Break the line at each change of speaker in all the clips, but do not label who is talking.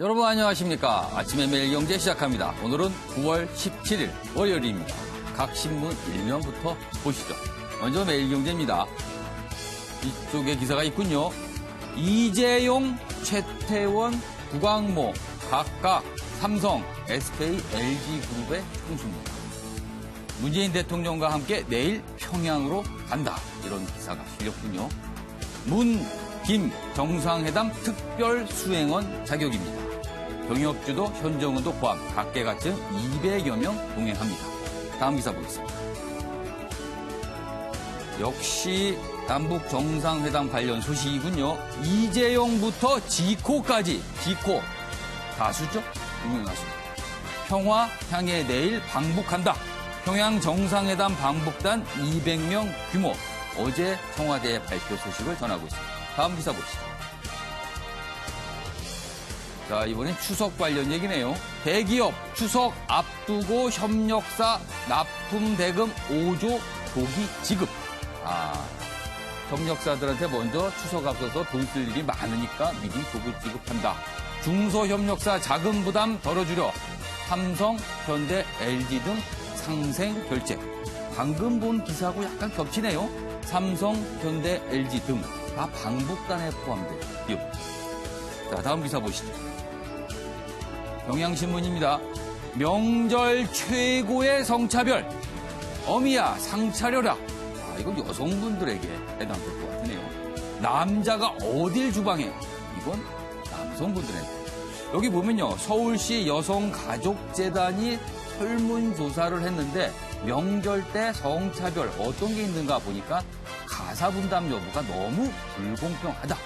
여러분 안녕하십니까. 아침에 매일경제 시작합니다. 오늘은 9월 17일 월요일입니다. 각 신문 일면부터 보시죠. 먼저 매일경제입니다. 이쪽에 기사가 있군요. 이재용, 최태원, 구광모 각각 삼성, SK, LG그룹의 총수입니다. 문재인 대통령과 함께 내일 평양으로 간다. 이런 기사가 실렸군요. 문, 김 정상회담 특별 수행원 자격입니다. 경협주도 현정은도 포함 각계각층 200여 명 동행합니다. 다음 기사 보겠습니다. 역시 남북 정상회담 관련 소식이군요. 이재용부터 지코까지, 지코 가수죠? 유명 가수. 평화 향해 내일 방북한다. 평양 정상회담 방북단 200명 규모. 어제 청와대 발표 소식을 전하고 있습니다. 다음 기사 보시죠. 자, 이번엔 추석 관련 얘기네요. 대기업 추석 앞두고 협력사 납품 대금 5조 조기 지급. 협력사들한테 먼저 추석 앞서서 돈 쓸 일이 많으니까 미리 조기 지급한다. 중소협력사 자금 부담 덜어주려 삼성, 현대, LG 등 상생 결제. 방금 본 기사하고 약간 겹치네요. 삼성, 현대, LG 등 다 방북단에 포함된 기업. 자, 다음 기사 보시죠. 경향신문입니다. 명절 최고의 성차별. 어미야 상 차려라. 이건 여성분들에게 해당될 것 같으네요. 남자가 어딜 주방해. 이건 남성분들에게. 여기 보면요. 서울시 여성가족재단이 설문조사를 했는데 명절 때 성차별 어떤 게 있는가 보니까 가사분담 여부가 너무 불공평하다.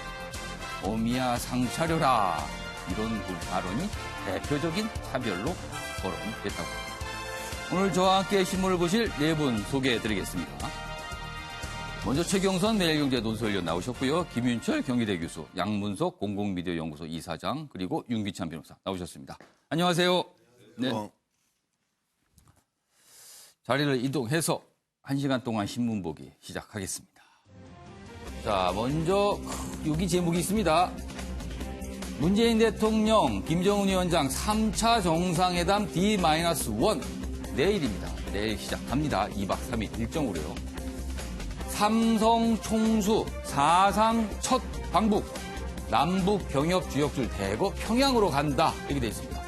어미야 상 차려라. 이런 발언이 대표적인 차별로 거론됐다고 합니다. 오늘 저와 함께 신문을 보실 네 분 소개해드리겠습니다. 먼저 최경선 매일경제 논설위원 나오셨고요. 김윤철 경희대 교수, 양문석 공공미디어연구소 이사장, 그리고 윤기찬 변호사 나오셨습니다. 안녕하세요. 네. 자리를 이동해서 1시간 동안 신문 보기 시작하겠습니다. 자, 먼저 여기 제목이 있습니다. 문재인 대통령, 김정은 위원장 3차 정상회담 D-1 내일입니다. 내일 시작합니다. 2박 3일 일정으로요. 삼성 총수 사상 첫 방북, 남북 경협 주역들 대거 평양으로 간다. 이렇게 되어 있습니다.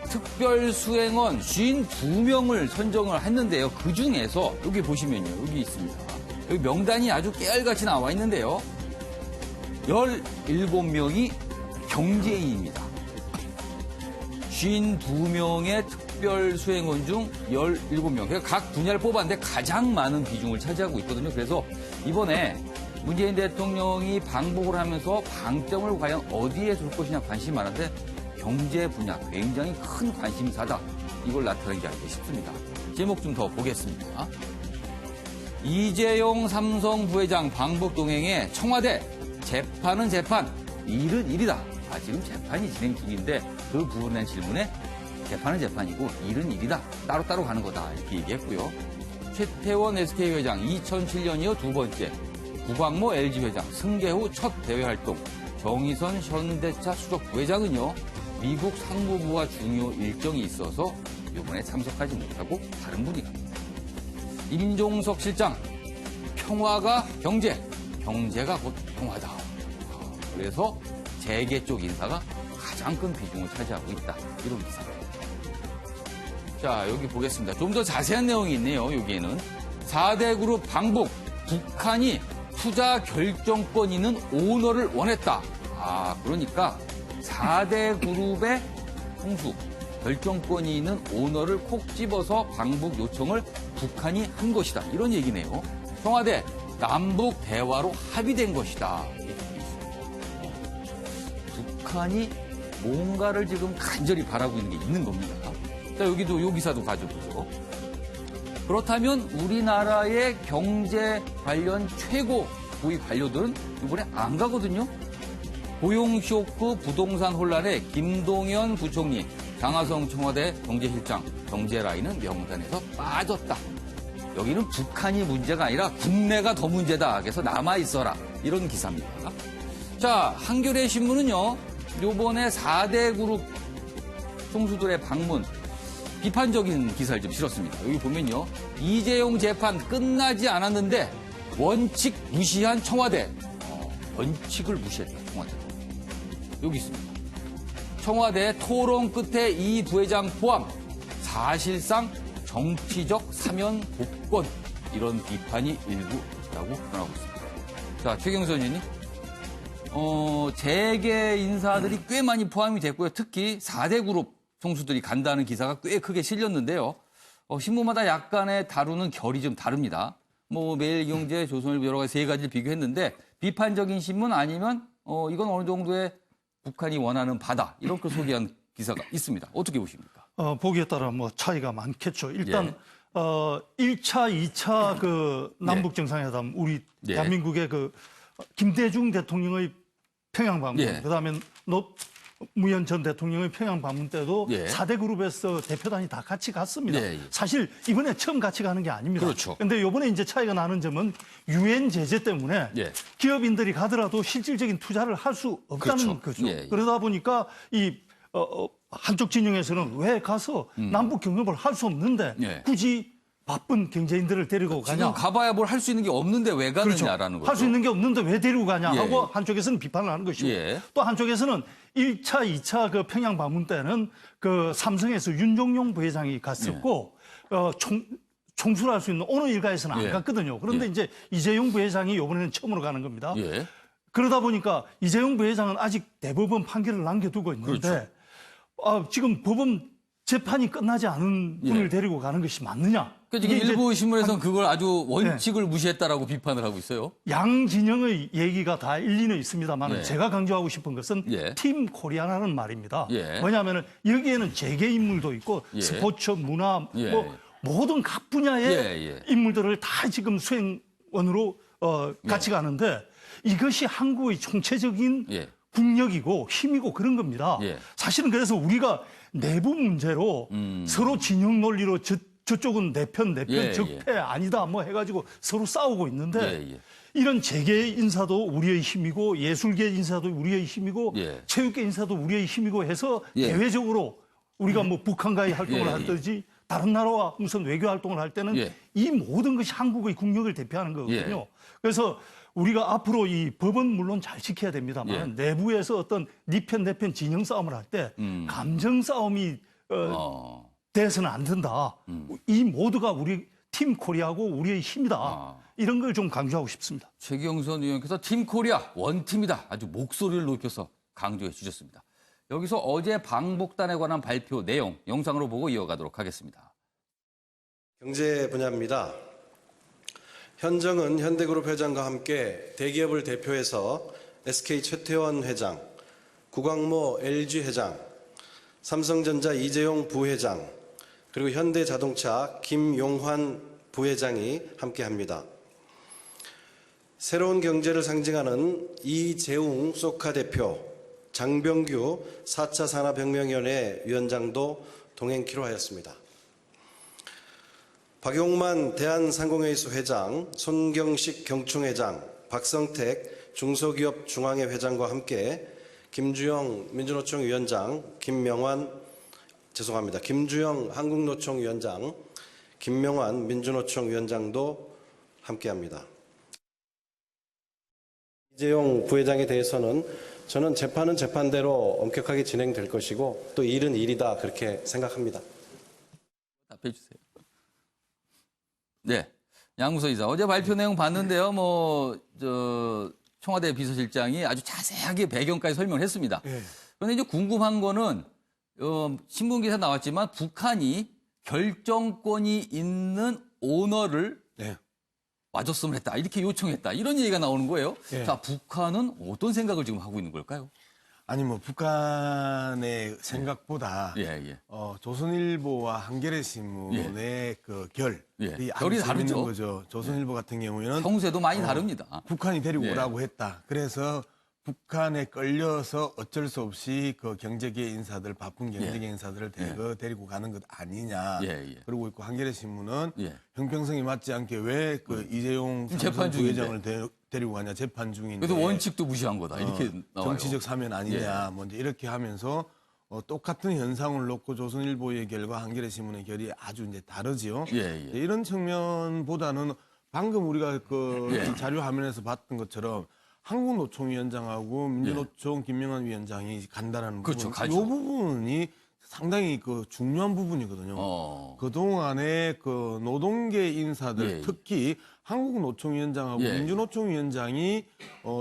특별 수행원 52명을 선정을 했는데요. 그중에서 여기 보시면요. 여기 있습니다. 여기 명단이 아주 깨알같이 나와 있는데요. 17명이 경제인입니다. 52명의 특별 수행원 중 17명. 그러니까 각 분야를 뽑았는데 가장 많은 비중을 차지하고 있거든요. 그래서 이번에 문재인 대통령이 방북을 하면서 방점을 과연 어디에 둘 것이냐 관심이 많은데 경제 분야 굉장히 큰 관심사다. 이걸 나타내는 게 아닐까 싶습니다. 제목 좀 더 보겠습니다. 이재용 삼성 부회장 방북 동행에 청와대 재판은 재판, 일은 일이다. 지금 재판이 진행 중인데 그 부분에 대한 질문에 재판은 재판이고 일은 일이다. 따로따로 가는 거다. 이렇게 얘기했고요. 최태원 SK 회장 2007년 이어 두 번째, 구광모 LG 회장 승계 후 첫 대외 활동, 정의선 현대차 수석 부회장은요. 미국 상무부와 중요 일정이 있어서 이번에 참석하지 못하고 다른 분이 갑니다. 임종석 실장, 평화가 경제, 경제가 곧 평화다. 그래서 재계 쪽 인사가 가장 큰 비중을 차지하고 있다. 이런 기사입니다. 자, 여기 보겠습니다. 좀 더 자세한 내용이 있네요. 여기에는 4대 그룹 방북, 북한이 투자 결정권 있는 오너를 원했다. 그러니까 4대 그룹의 총수, 결정권이 있는 오너를 콕 집어서 방북 요청을 북한이 한 것이다. 이런 얘기네요. 청와대 남북 대화로 합의된 것이다. 북한이 뭔가를 지금 간절히 바라고 있는 게 있는 겁니다. 자, 여기도 요 기사도 가져보죠. 그렇다면 우리나라의 경제 관련 최고 고위 관료들은 이번에 안 가거든요. 고용 쇼크 부동산 혼란에 김동연 부총리, 장하성 청와대 경제실장, 경제라인은 명단에서 빠졌다. 여기는 북한이 문제가 아니라 국내가 더 문제다. 그래서 남아있어라. 이런 기사입니다. 자, 한겨레 신문은요. 요번에 4대 그룹 총수들의 방문 비판적인 기사를 좀 실었습니다. 여기 보면요. 이재용 재판 끝나지 않았는데 원칙 무시한 청와대. 원칙을 무시했다, 청와대. 여기 있습니다. 청와대 토론 끝에 이 부회장 포함 사실상 정치적 사면 복권 이런 비판이 일부 있다고 전하고 있습니다. 자, 최경수 의원님. 재계 인사들이 꽤 많이 포함이 됐고요. 특히 4대 그룹 총수들이 간다는 기사가 꽤 크게 실렸는데요. 신문마다 약간의 다루는 결이 좀 다릅니다. 뭐 매일경제, 조선일보 여러 가지 세 가지를 비교했는데 비판적인 신문 아니면 이건 어느 정도의 북한이 원하는 바다 이렇게 소개한 기사가 있습니다. 어떻게 보십니까?
보기에 따라 뭐 차이가 많겠죠. 일단 1차, 2차 그 남북 정상회담 우리 대한민국의 그 김대중 대통령의 평양 방문, 그다음에 노무현 전 대통령의 평양 방문 때도 4대 그룹에서 대표단이 다 같이 갔습니다. 사실 이번에 처음 같이 가는 게 아닙니다.
그렇죠.
그런데 이번에 이제 차이가 나는 점은 유엔 제재 때문에 기업인들이 가더라도 실질적인 투자를 할 수 없다는 거죠. 그러다 보니까 이 한쪽 진영에서는 왜 가서 남북 경협을 할 수 없는데 굳이 바쁜 경제인들을 데리고 가냐.
지금 가봐야 뭘 할 수 있는 게 없는데 왜 가느냐라는 거죠.
할 수 있는 게 없는데 왜 데리고 가냐 하고 한쪽에서는 비판을 하는 것이고 또 한쪽에서는 1차, 2차 그 평양 방문 때는 그 삼성에서 윤종용 부회장이 갔었고 총수를 할 수 있는 어느 일가에서는 안 갔거든요. 그런데 이제 이재용 부회장이 이번에는 처음으로 가는 겁니다. 그러다 보니까 이재용 부회장은 아직 대법원 판결을 남겨두고 있는데 지금 법원 재판이 끝나지 않은 분을 데리고 가는 것이 맞느냐?
그러니까 지금 일부 신문에서는 그걸 아주 원칙을 무시했다라고 비판을 하고 있어요.
양 진영의 얘기가 다 일리는 있습니다만 제가 강조하고 싶은 것은 팀 코리아라는 말입니다. 뭐냐면은 여기에는 재계 인물도 있고 스포츠, 문화, 뭐 모든 각 분야의 인물들을 다 지금 수행원으로 같이 가는데 이것이 한국의 총체적인 국력이고 힘이고 그런 겁니다. 사실은 그래서 우리가 내부 문제로 서로 진영 논리로 저쪽은 내 편, 적폐 아니다 뭐 해가지고 서로 싸우고 있는데 이런 재계 인사도 우리의 힘이고 예술계 인사도 우리의 힘이고 체육계 인사도 우리의 힘이고 해서 대외적으로 우리가 뭐 북한과의 활동을 하든지 다른 나라와 무슨 외교 활동을 할 때는 이 모든 것이 한국의 국력을 대표하는 거거든요. 그래서 우리가 앞으로 이 법은 물론 잘 지켜야 됩니다만 내부에서 어떤 네 편, 내 편 진영 싸움을 할 때 감정 싸움이 돼서는 안 된다. 이 모두가 우리 팀 코리아고 우리의 힘이다. 이런 걸 좀 강조하고 싶습니다.
최경선 의원께서 팀 코리아 원팀이다. 아주 목소리를 높여서 강조해 주셨습니다. 여기서 어제 방북단에 관한 발표 내용 영상으로 보고 이어가도록 하겠습니다.
경제 분야입니다. 현정은 현대그룹 회장과 함께 대기업을 대표해서 SK 최태원 회장, 구광모 LG 회장, 삼성전자 이재용 부회장, 그리고 현대자동차 김용환 부회장이 함께합니다. 새로운 경제를 상징하는 이재웅 소카 대표, 장병규 4차 산업혁명위원회 위원장도 동행키로 하였습니다. 박용만 대한상공회의소 회장, 손경식 경충회장, 박성택 중소기업 중앙회 회장과 함께 김주영 민주노총 위원장, 김주영 한국노총 위원장, 김명환 민주노총 위원장도 함께합니다. 이재용 부회장에 대해서는 저는 재판은 재판대로 엄격하게 진행될 것이고 또 일은 일이다 그렇게 생각합니다.
답해 주세요. 네, 양무서 이사 어제 발표 내용 봤는데요. 청와대 비서실장이 아주 자세하게 배경까지 설명했습니다. 그런데 이제 궁금한 거는 신문 기사 나왔지만 북한이 결정권이 있는 오너를 와줬으면 했다. 이렇게 요청했다. 이런 얘기가 나오는 거예요. 자, 북한은 어떤 생각을 지금 하고 있는 걸까요?
아니 뭐 북한의 생각보다 조선일보와 한겨레 신문의 그
결이 다르죠.
거죠. 조선일보 같은 경우에는
형세도 많이 다릅니다.
북한이 데리고 오라고 했다. 그래서 북한에 끌려서 어쩔 수 없이 그 경제계 인사들, 바쁜 경제계 인사들을 데리고 가는 것 아니냐. 그러고 있고 한겨레 신문은 형평성이 맞지 않게 왜 그 이재용 삼성 부회장을 데리고 가냐, 재판 중인데.
그래도 원칙도 무시한 거다. 이렇게 나와요.
정치적 사면 아니냐. 뭐 이제 이렇게 하면서 똑같은 현상을 놓고 조선일보의 결과 한겨레 신문의 결이 아주 이제 다르지요. 이런 측면보다는 방금 우리가 이 자료 화면에서 봤던 것처럼 한국노총위원장하고 민주노총 김명환 위원장이 간다라는
그렇죠,
부분, 이 부분이 상당히 그 중요한 부분이거든요. 그동안에 그 노동계 인사들, 특히 한국노총위원장하고 민주노총위원장이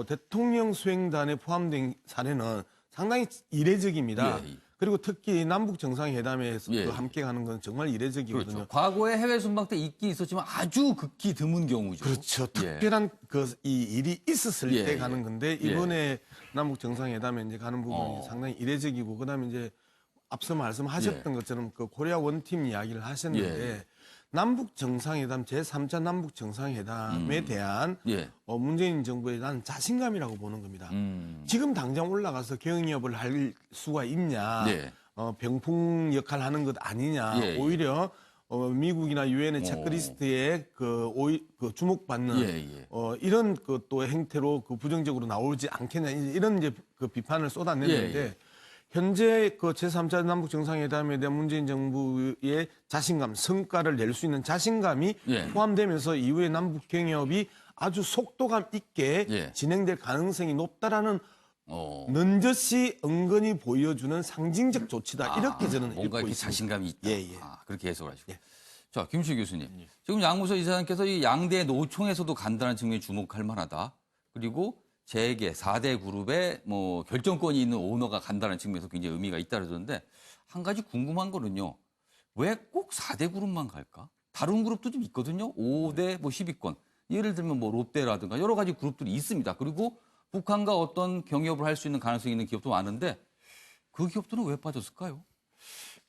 대통령 수행단에 포함된 사례는 상당히 이례적입니다. 그리고 특히 남북 정상회담에서 함께 가는 건 정말 이례적이거든요.
그렇죠. 과거에 해외 순방 때 있긴 있었지만 아주 극히 드문 경우죠.
그렇죠. 특별한 이 일이 있었을 때 가는 건데 이번에 남북 정상회담에 이제 가는 부분이 상당히 이례적이고 그다음에 이제 앞서 말씀하셨던 것처럼 그 코리아 원팀 이야기를 하셨는데 남북 정상회담 제3차 남북 정상회담에 대한 문재인 정부에 대한 자신감이라고 보는 겁니다. 지금 당장 올라가서 경협을 할 수가 있냐, 병풍 역할 하는 것 아니냐, 오히려 미국이나 유엔의 체크리스트에 그 주목받는 이런 그 또 행태로 그 부정적으로 나오지 않겠냐 이런 이제 그 비판을 쏟아냈는데. 현재 그 제3차 남북 정상회담에 대한 문재인 정부의 자신감, 성과를 낼 수 있는 자신감이 포함되면서 이후에 남북 경협이 아주 속도감 있게 진행될 가능성이 높다라는 넌저시 은근히 보여주는 상징적 조치다. 이렇게 저는
뭔가
읽고
이렇게
있습니다.
자신감이 있다. 그렇게 해석을 하시고. 자, 김시 교수님. 지금 양무서 이사장께서 이 양대 노총에서도 간다는 측면이 주목할 만하다. 그리고 재계 4대 그룹에 뭐 결정권이 있는 오너가 간다는 측면에서 굉장히 의미가 있다 그러던데 한 가지 궁금한 거는요. 왜 꼭 4대 그룹만 갈까? 다른 그룹도 좀 있거든요. 5대 뭐 10위권. 예를 들면 뭐 롯데라든가 여러 가지 그룹들이 있습니다. 그리고 북한과 어떤 경협을 할 수 있는 가능성이 있는 기업도 많은데 그 기업들은 왜 빠졌을까요?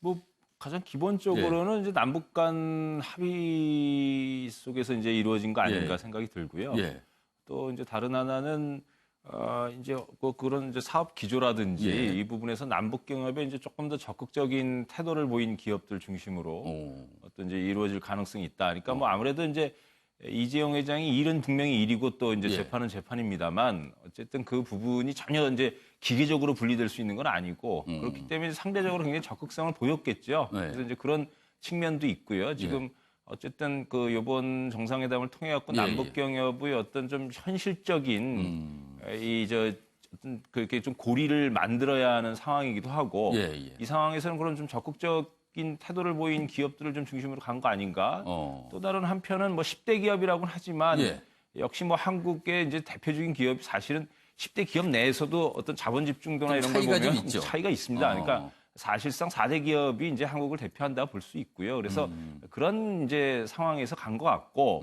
뭐 가장 기본적으로는 이제 남북 간 합의 속에서 이제 이루어진 거 아닌가 생각이 들고요. 또 이제 다른 하나는 이제 그런 이제 사업 기조라든지 이 부분에서 남북 경협에 이제 조금 더 적극적인 태도를 보인 기업들 중심으로 어떤 이제 이루어질 가능성이 있다. 그러니까 뭐 아무래도 이제 이재용 회장이 일은 분명히 일이고 또 이제 재판은 재판입니다만 어쨌든 그 부분이 전혀 이제 기계적으로 분리될 수 있는 건 아니고 그렇기 때문에 상대적으로 굉장히 적극성을 보였겠죠. 그래서 이제 그런 측면도 있고요. 지금 어쨌든 그 이번 정상회담을 통해 갖고 남북 경협의 어떤 좀 현실적인 어떤 그렇게 좀 고리를 만들어야 하는 상황이기도 하고 이 상황에서는 그런 좀 적극적인 태도를 보인 기업들을 좀 중심으로 간 거 아닌가. 또 다른 한편은 뭐 10대 기업이라고는 하지만 역시 뭐 한국의 이제 대표적인 기업이 사실은 10대 기업 내에서도 어떤 자본 집중도나 이런 걸 보면 차이가 있습니다. 그러니까 사실상 4대 기업이 이제 한국을 대표한다 볼 수 있고요. 그래서 그런 이제 상황에서 간 것 같고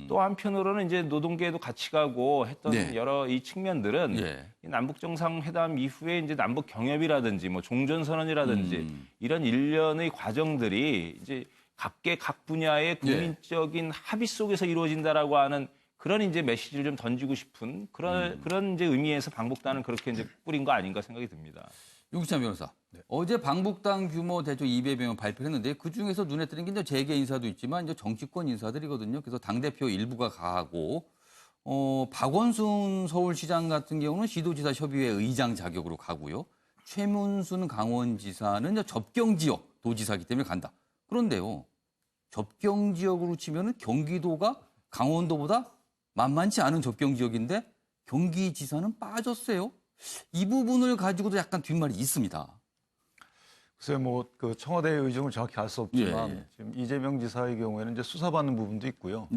또 한편으로는 이제 노동계에도 같이 가고 했던 여러 이 측면들은 이 남북 정상회담 이후에 이제 남북 경협이라든지 뭐 종전선언이라든지 이런 일련의 과정들이 이제 각계 각 분야의 국민적인 합의 속에서 이루어진다라고 하는 그런 이제 메시지를 좀 던지고 싶은 그런 이제 의미에서 방북단은 그렇게 이제 꾸린 거 아닌가 생각이 듭니다.
윤기찬 변호사. 어제 방북당 규모 대충 200명 발표했는데 그중에서 눈에 띄는 게 이제 재계 인사도 있지만 이제 정치권 인사들이거든요. 그래서 당대표 일부가 가고 박원순 서울시장 같은 경우는 시도지사 협의회 의장 자격으로 가고요. 최문순 강원지사는 이제 접경지역 도지사이기 때문에 간다. 그런데요. 접경지역으로 치면은 경기도가 강원도보다 만만치 않은 접경지역인데 경기지사는 빠졌어요. 이 부분을 가지고도 약간 뒷말이 있습니다.
글쎄요, 뭐 그 청와대의 의중을 정확히 알 수 없지만 지금 이재명 지사의 경우에는 이제 수사받는 부분도 있고요.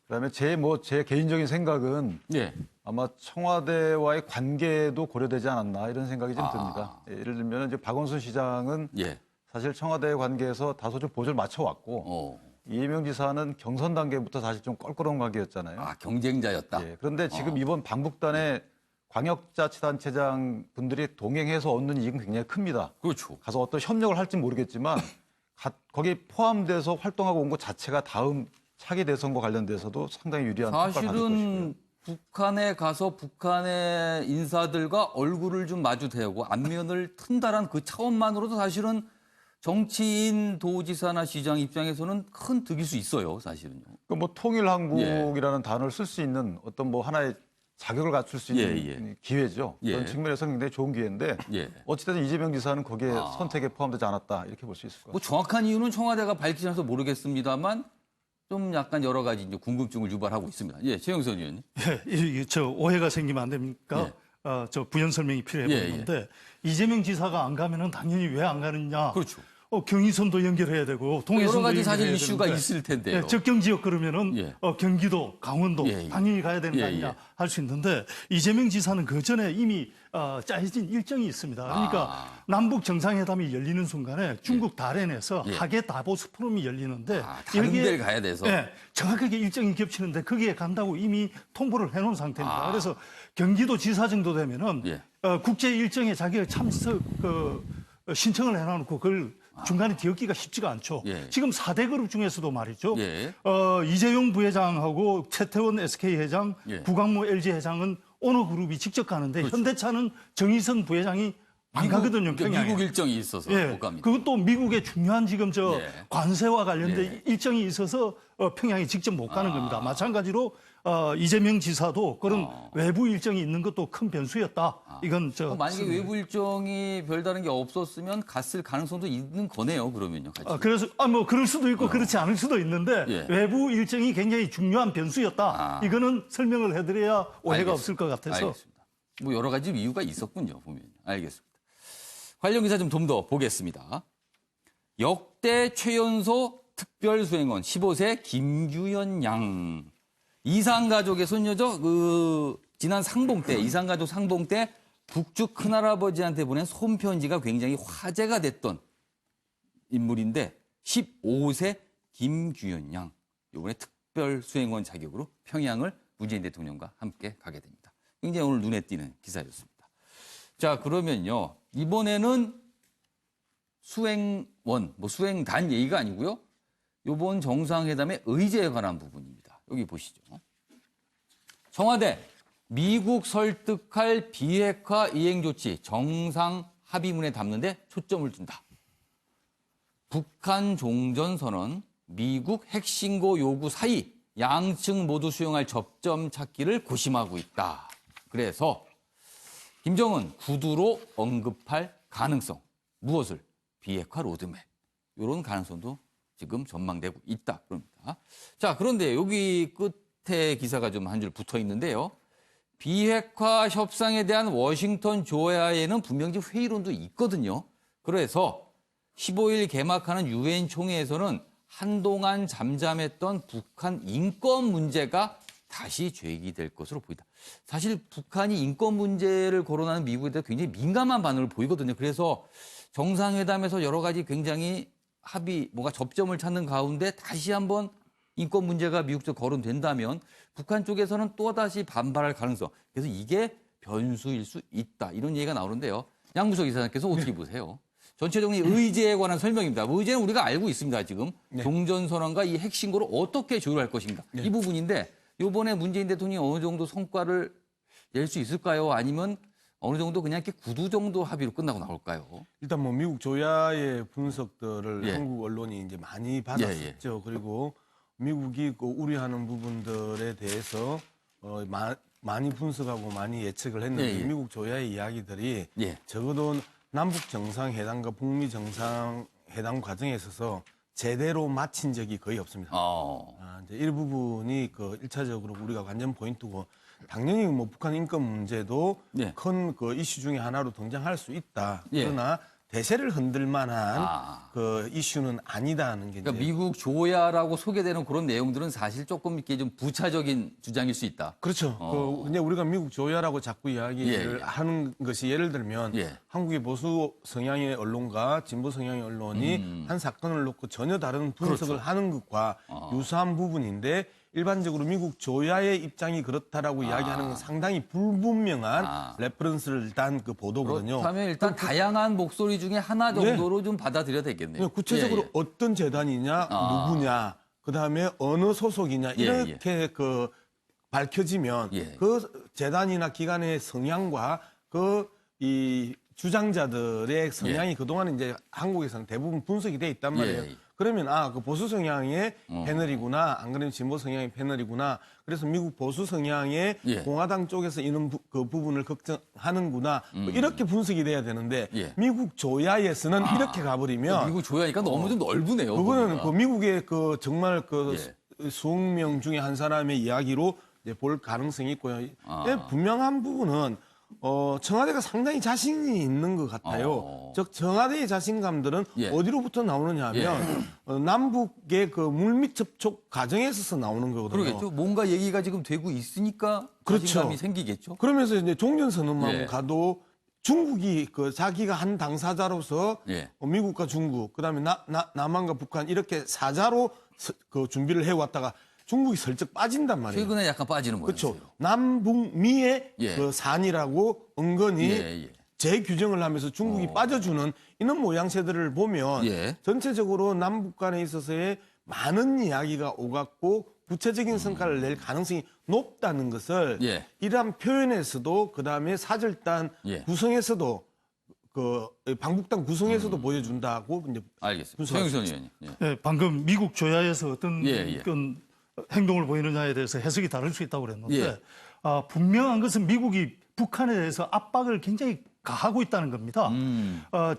그다음에 제 개인적인 생각은 아마 청와대와의 관계도 고려되지 않았나 이런 생각이 좀 듭니다. 예를 들면 이제 박원순 시장은 사실 청와대의 관계에서 다소 좀 보조를 맞춰왔고 이재명 지사는 경선 단계부터 사실 좀 껄끄러운 관계였잖아요.
경쟁자였다.
그런데 지금 이번 방북단에 광역자치단체장 분들이 동행해서 얻는 이익은 굉장히 큽니다.
그렇죠.
가서 어떤 협력을 할지 모르겠지만 거기 포함돼서 활동하고 온 것 자체가 다음 차기 대선과 관련돼서도 상당히 유리한 효과를 가질 것이고요.
사실은 북한에 가서 북한의 인사들과 얼굴을 좀 마주대고 안면을 튼다란 그 차원만으로도 사실은 정치인, 도지사나 시장 입장에서는 큰 득일 수 있어요, 사실은요.
뭐 통일한국이라는 단어를 쓸 수 있는 어떤 뭐 하나의 자격을 갖출 수 있는 기회죠. 그런 측면에서 굉장히 좋은 기회인데 어찌됐든 이재명 지사는 거기에 선택에 포함되지 않았다 이렇게 볼 수 있을 것 같아요.
뭐 정확한 이유는 청와대가 밝히지 않아서 모르겠습니다만 좀 약간 여러 가지 이제 궁금증을 유발하고 있습니다. 예, 최영선 의원님.
예, 저 오해가 생기면 안 됩니까? 저 부연 설명이 필요해 보이는데 이재명 지사가 안 가면은 당연히 왜 안 가느냐?
그렇죠.
경의선도 연결해야 되고 동해선도
여러 가지 사실
연결해야
이슈가
되는데,
있을 텐데요.
적경 지역 그러면은 경기도, 강원도 당연히 가야 되는 거 아니냐 할 수 있는데 이재명 지사는 그 전에 이미 짜여진 일정이 있습니다. 그러니까 남북 정상회담이 열리는 순간에 중국 다롄에서 하계 다보스 포럼이 열리는데
다른 데를 가야 돼서
정확하게 일정이 겹치는데 거기에 간다고 이미 통보를 해놓은 상태입니다. 그래서 경기도 지사 정도 되면은 국제 일정에 자기가 참석 신청을 해놔놓고 그걸 중간에 뒤엎기가 쉽지가 않죠. 지금 4대 그룹 중에서도 말이죠. 이재용 부회장하고 최태원 SK 회장, 구광모 LG 회장은 어느 그룹이 직접 가는데 현대차는 정의선 부회장이 안 가거든요. 평양에.
미국 일정이 있어서 못 갑니다.
그것도 미국의 중요한 지금 관세와 관련된 일정이 있어서 평양에 직접 못 가는 겁니다. 마찬가지로 이재명 지사도 그런 외부 일정이 있는 것도 큰 변수였다. 이건
만약에 외부 일정이 별다른 게 없었으면 갔을 가능성도 있는 거네요. 그러면요. 같이.
그래서 뭐 그럴 수도 있고 그렇지 않을 수도 있는데 외부 일정이 굉장히 중요한 변수였다. 이거는 설명을 해드려야 오해가 없을 것 같아서.
알겠습니다. 뭐 여러 가지 이유가 있었군요. 보면 알겠습니다. 관련 기사 좀 더 보겠습니다. 역대 최연소 특별수행원 15세 김규현 양. 이상가족의 손녀죠. 지난 상봉 때, 이상가족 상봉 때 북측 큰할아버지한테 보낸 손편지가 굉장히 화제가 됐던 인물인데 15세 김규현 양. 이번에 특별수행원 자격으로 평양을 문재인 대통령과 함께 가게 됩니다. 굉장히 오늘 눈에 띄는 기사였습니다. 자, 그러면요. 이번에는 수행원, 수행단 얘기가 아니고요. 이번 정상회담의 의제에 관한 부분입니다. 여기 보시죠. 청와대 미국 설득할 비핵화 이행 조치 정상 합의문에 담는데 초점을 둔다. 북한 종전선언, 미국 핵신고 요구 사이 양측 모두 수용할 접점 찾기를 고심하고 있다. 그래서 김정은 구두로 언급할 가능성, 무엇을? 비핵화 로드맵. 이런 가능성도 지금 전망되고 있다. 그럽니다. 자, 그런데 여기 끝에 기사가 좀 한 줄 붙어 있는데요. 비핵화 협상에 대한 워싱턴 조야에는 분명히 회의론도 있거든요. 그래서 15일 개막하는 유엔 총회에서는 한동안 잠잠했던 북한 인권 문제가 다시 제기될 것으로 보인다. 사실 북한이 인권 문제를 거론하는 미국에 대해 굉장히 민감한 반응을 보이거든요. 그래서 정상회담에서 여러 가지 굉장히 뭔가 접점을 찾는 가운데 다시 한번 인권 문제가 미국 쪽 거론된다면 북한 쪽에서는 또다시 반발할 가능성. 그래서 이게 변수일 수 있다. 이런 얘기가 나오는데요. 양무석 이사장께서 어떻게 보세요? 전체적인 의제에 관한 설명입니다. 의제는 우리가 알고 있습니다. 지금 종전선언과 이 핵신고를 어떻게 조율할 것인가. 이 부분인데 이번에 문재인 대통령이 어느 정도 성과를 낼 수 있을까요? 아니면 어느 정도 그냥 이렇게 구두 정도 합의로 끝나고 나올까요?
일단 뭐 미국 조야의 분석들을 한국 언론이 이제 많이 받았었죠. 그리고 미국이 우려하는 부분들에 대해서 많이 분석하고 많이 예측을 했는데 미국 조야의 이야기들이 적어도 남북 정상회담과 북미 정상회담 과정에 있어서 제대로 마친 적이 거의 없습니다. 이제 이 부분이 일차적으로 우리가 관전 포인트고 당연히 뭐 북한 인권 문제도 큰 이슈 중에 하나로 등장할 수 있다. 그러나 대세를 흔들 만한 이슈는 아니다는 게.
그러니까 미국 조야라고 소개되는 그런 내용들은 사실 조금 이렇게 좀 부차적인 주장일 수 있다.
그렇죠. 근데 우리가 미국 조야라고 자꾸 이야기를 하는 것이 예를 들면 한국의 보수 성향의 언론과 진보 성향의 언론이 한 사건을 놓고 전혀 다른 분석을 하는 것과 유사한 부분인데 일반적으로 미국 조야의 입장이 그렇다라고 이야기하는 건 상당히 불분명한 레퍼런스를 일단 보도거든요.
그렇다면 일단 다양한 목소리 중에 하나 정도로 좀 받아들여야 되겠네요.
구체적으로 어떤 재단이냐, 누구냐, 그다음에 어느 소속이냐 이렇게 밝혀지면
예.
그 재단이나 기관의 성향과 이 주장자들의 성향이 그동안 이제 한국에서는 대부분 분석이 돼 있단 말이에요.
예.
그러면 그 보수 성향의 패널이구나, 안 그러면 진보 성향의 패널이구나. 그래서 미국 보수 성향의
예.
공화당 쪽에서 이런 그 부분을 걱정하는구나. 뭐 이렇게 분석이 돼야 되는데
예.
미국 조야에서는 이렇게 가버리면
미국 조야니까 너무 좀 넓으네요.
그거는
보니까.
그 미국의 그 정말 그
예.
수억 명 중에 한 사람의 이야기로 이제 볼 가능성이 있고요. 근데 분명한 부분은 청와대가 상당히 자신이 있는 것 같아요. 즉 청와대의 자신감들은
예.
어디로부터 나오느냐 하면 남북의 그 물밑 접촉 과정에 있어서 나오는 거거든요.
그러겠죠. 뭔가 얘기가 지금 되고 있으니까
그렇죠.
자신감이 생기겠죠.
그러면서 이제 종전선언만
예.
가도 중국이 그 자기가 한 당사자로서
예.
미국과 중국, 그다음에 남한과 북한 이렇게 사자로 그 준비를 해왔다가 중국이 슬쩍 빠진단 말이에요.
최근에 약간 빠지는 거예요.
그렇죠. 남북미의
예.
그 산이라고 은근히
예.
재규정을 하면서 중국이 빠져주는 이런 모양새들을 보면
예.
전체적으로 남북 간에 있어서의 많은 이야기가 오갔고 구체적인 성과를 낼 가능성이 높다는 것을
예.
이러한 표현에서도 그다음에 사절단
예.
구성에서도 그 방북단 구성에서도 보여준다고 이제
알겠습니다.
분석할 수
최영선 의원님. 예.
예, 방금 미국 조야에서 어떤
예.
그런 행동을 보이느냐에 대해서 해석이 다를 수 있다고 그랬는데
예.
분명한 것은 미국이 북한에 대해서 압박을 굉장히 가하고 있다는 겁니다.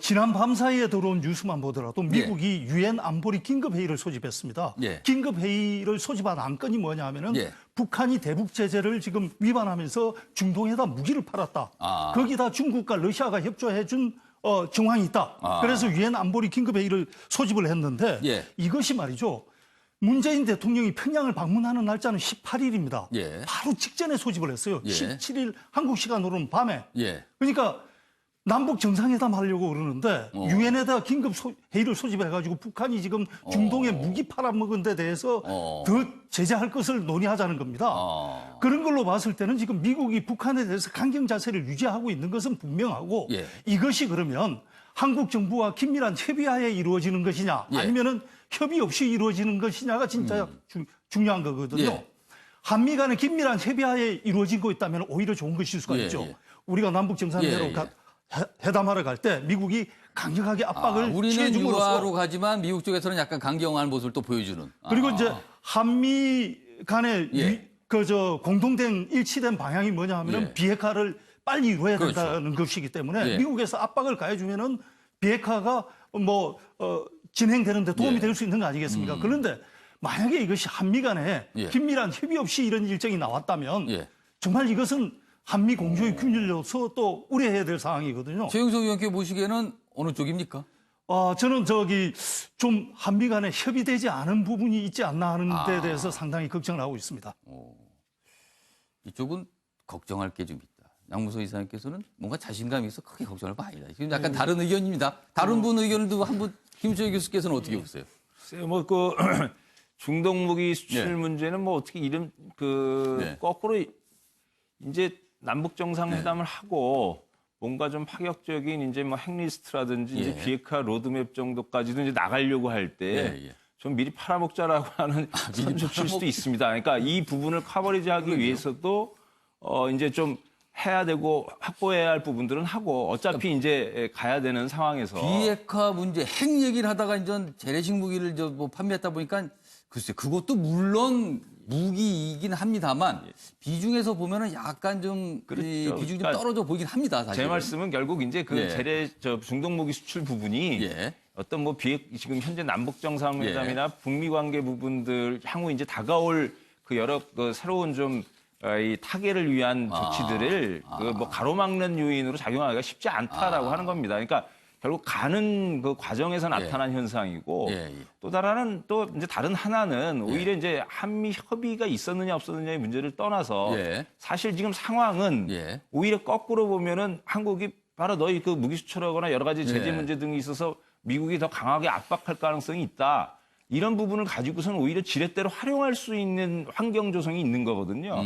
지난 밤 사이에 들어온 뉴스만 보더라도 미국이 유엔 안보리 긴급회의를 소집했습니다.
예.
긴급회의를 소집한 안건이 뭐냐 하면은
예.
북한이 대북 제재를 지금 위반하면서 중동에다 무기를 팔았다. 거기다 중국과 러시아가 협조해 준 정황이 있다. 그래서 유엔 안보리 긴급회의를 소집을 했는데
예.
이것이 말이죠. 문재인 대통령이 평양을 방문하는 날짜는 18일입니다.
예.
바로 직전에 소집을 했어요.
예.
17일 한국 시간으로는 밤에.
예.
그러니까 남북 정상회담 하려고 그러는데 유엔에다 긴급 회의를 소집해가지고 북한이 지금 중동에 무기 팔아먹은 데 대해서 더 제재할 것을 논의하자는 겁니다. 그런 걸로 봤을 때는 지금 미국이 북한에 대해서 강경 자세를 유지하고 있는 것은 분명하고
예.
이것이 그러면 한국 정부와 긴밀한 협의하에 이루어지는 것이냐
예.
아니면은 협의 없이 이루어지는 것이냐가 진짜 중요한 거거든요.
예.
한미 간의 긴밀한 협의하에 이루어지고 있다면 오히려 좋은 것일 수가
예,
있죠.
예.
우리가 남북 정상회담으로 회담하러 갈 때 미국이 강력하게 압박을
우리는
취해줌으로써
유화로 가지만 미국 쪽에서는 약간 강경한 모습을 또 보여주는.
그리고 이제 한미 간의
예.
공동된 일치된 방향이 뭐냐 하면
예.
비핵화를 빨리 이루어야
그렇죠.
된다는 것이기 때문에
예.
미국에서 압박을 가해주면은 비핵화가 진행되는데 도움이
예.
될 수 있는 거 아니겠습니까? 그런데 만약에 이것이 한미 간에
예.
긴밀한 협의 없이 이런 일정이 나왔다면
예.
정말 이것은 한미 공조의 균열로서 또 우려해야 될 상황이거든요.
최영석 의원께 보시기에는 어느 쪽입니까?
저는 좀 한미 간에 협의되지 않은 부분이 있지 않나 하는 데 대해서 상당히 걱정을 하고 있습니다.
이쪽은 걱정할 게 좀 있다. 양무서 이사님께서는 뭔가 자신감이 있어 크게 걱정할 바 아니다. 지금 약간 다른 의견입니다. 다른 분 의견도 한번 김초희 교수께서는 어떻게 보세요?
글쎄요, 중동 무기 수출
예.
문제는 어떻게
네.
거꾸로 이제 남북 정상회담을 하고 뭔가 좀 파격적인 이제 핵리스트라든지 이제 비핵화 로드맵 정도까지도 이제 나가려고 할 때 좀 미리 팔아먹자라고 하는 선수 칠 수도 있습니다. 그러니까 이 부분을 커버리지하기 위해서도 이제 좀 해야 되고 확보해야 할 부분들은 하고 어차피 이제 가야 되는 상황에서
비핵화 문제, 핵 얘기를 하다가 이제 재래식 무기를 판매했다 보니까 글쎄 그것도 물론 무기이긴 합니다만 비중에서 보면은 약간 좀
그렇죠.
비중이 좀
그러니까
떨어져 보이긴 합니다. 사실.
제 말씀은 결국 이제 중동 무기 수출 부분이 어떤 지금 현재 남북 정상회담이나 북미 관계 부분들 향후 이제 다가올 그 여러 새로운 좀 이 타결을 위한 조치들을 가로막는 요인으로 작용하기가 쉽지 않다라고 하는 겁니다. 그러니까 결국 가는 그 과정에서 나타난 현상이고 또 이제 다른 하나는 오히려 이제 한미 협의가 있었느냐 없었느냐의 문제를 떠나서 사실 지금 상황은 오히려 거꾸로 보면은 한국이 바로 너희 그 무기 수출하거나 여러 가지 제재 문제 등이 있어서 미국이 더 강하게 압박할 가능성이 있다. 이런 부분을 가지고서는 오히려 지렛대로 활용할 수 있는 환경 조성이 있는 거거든요.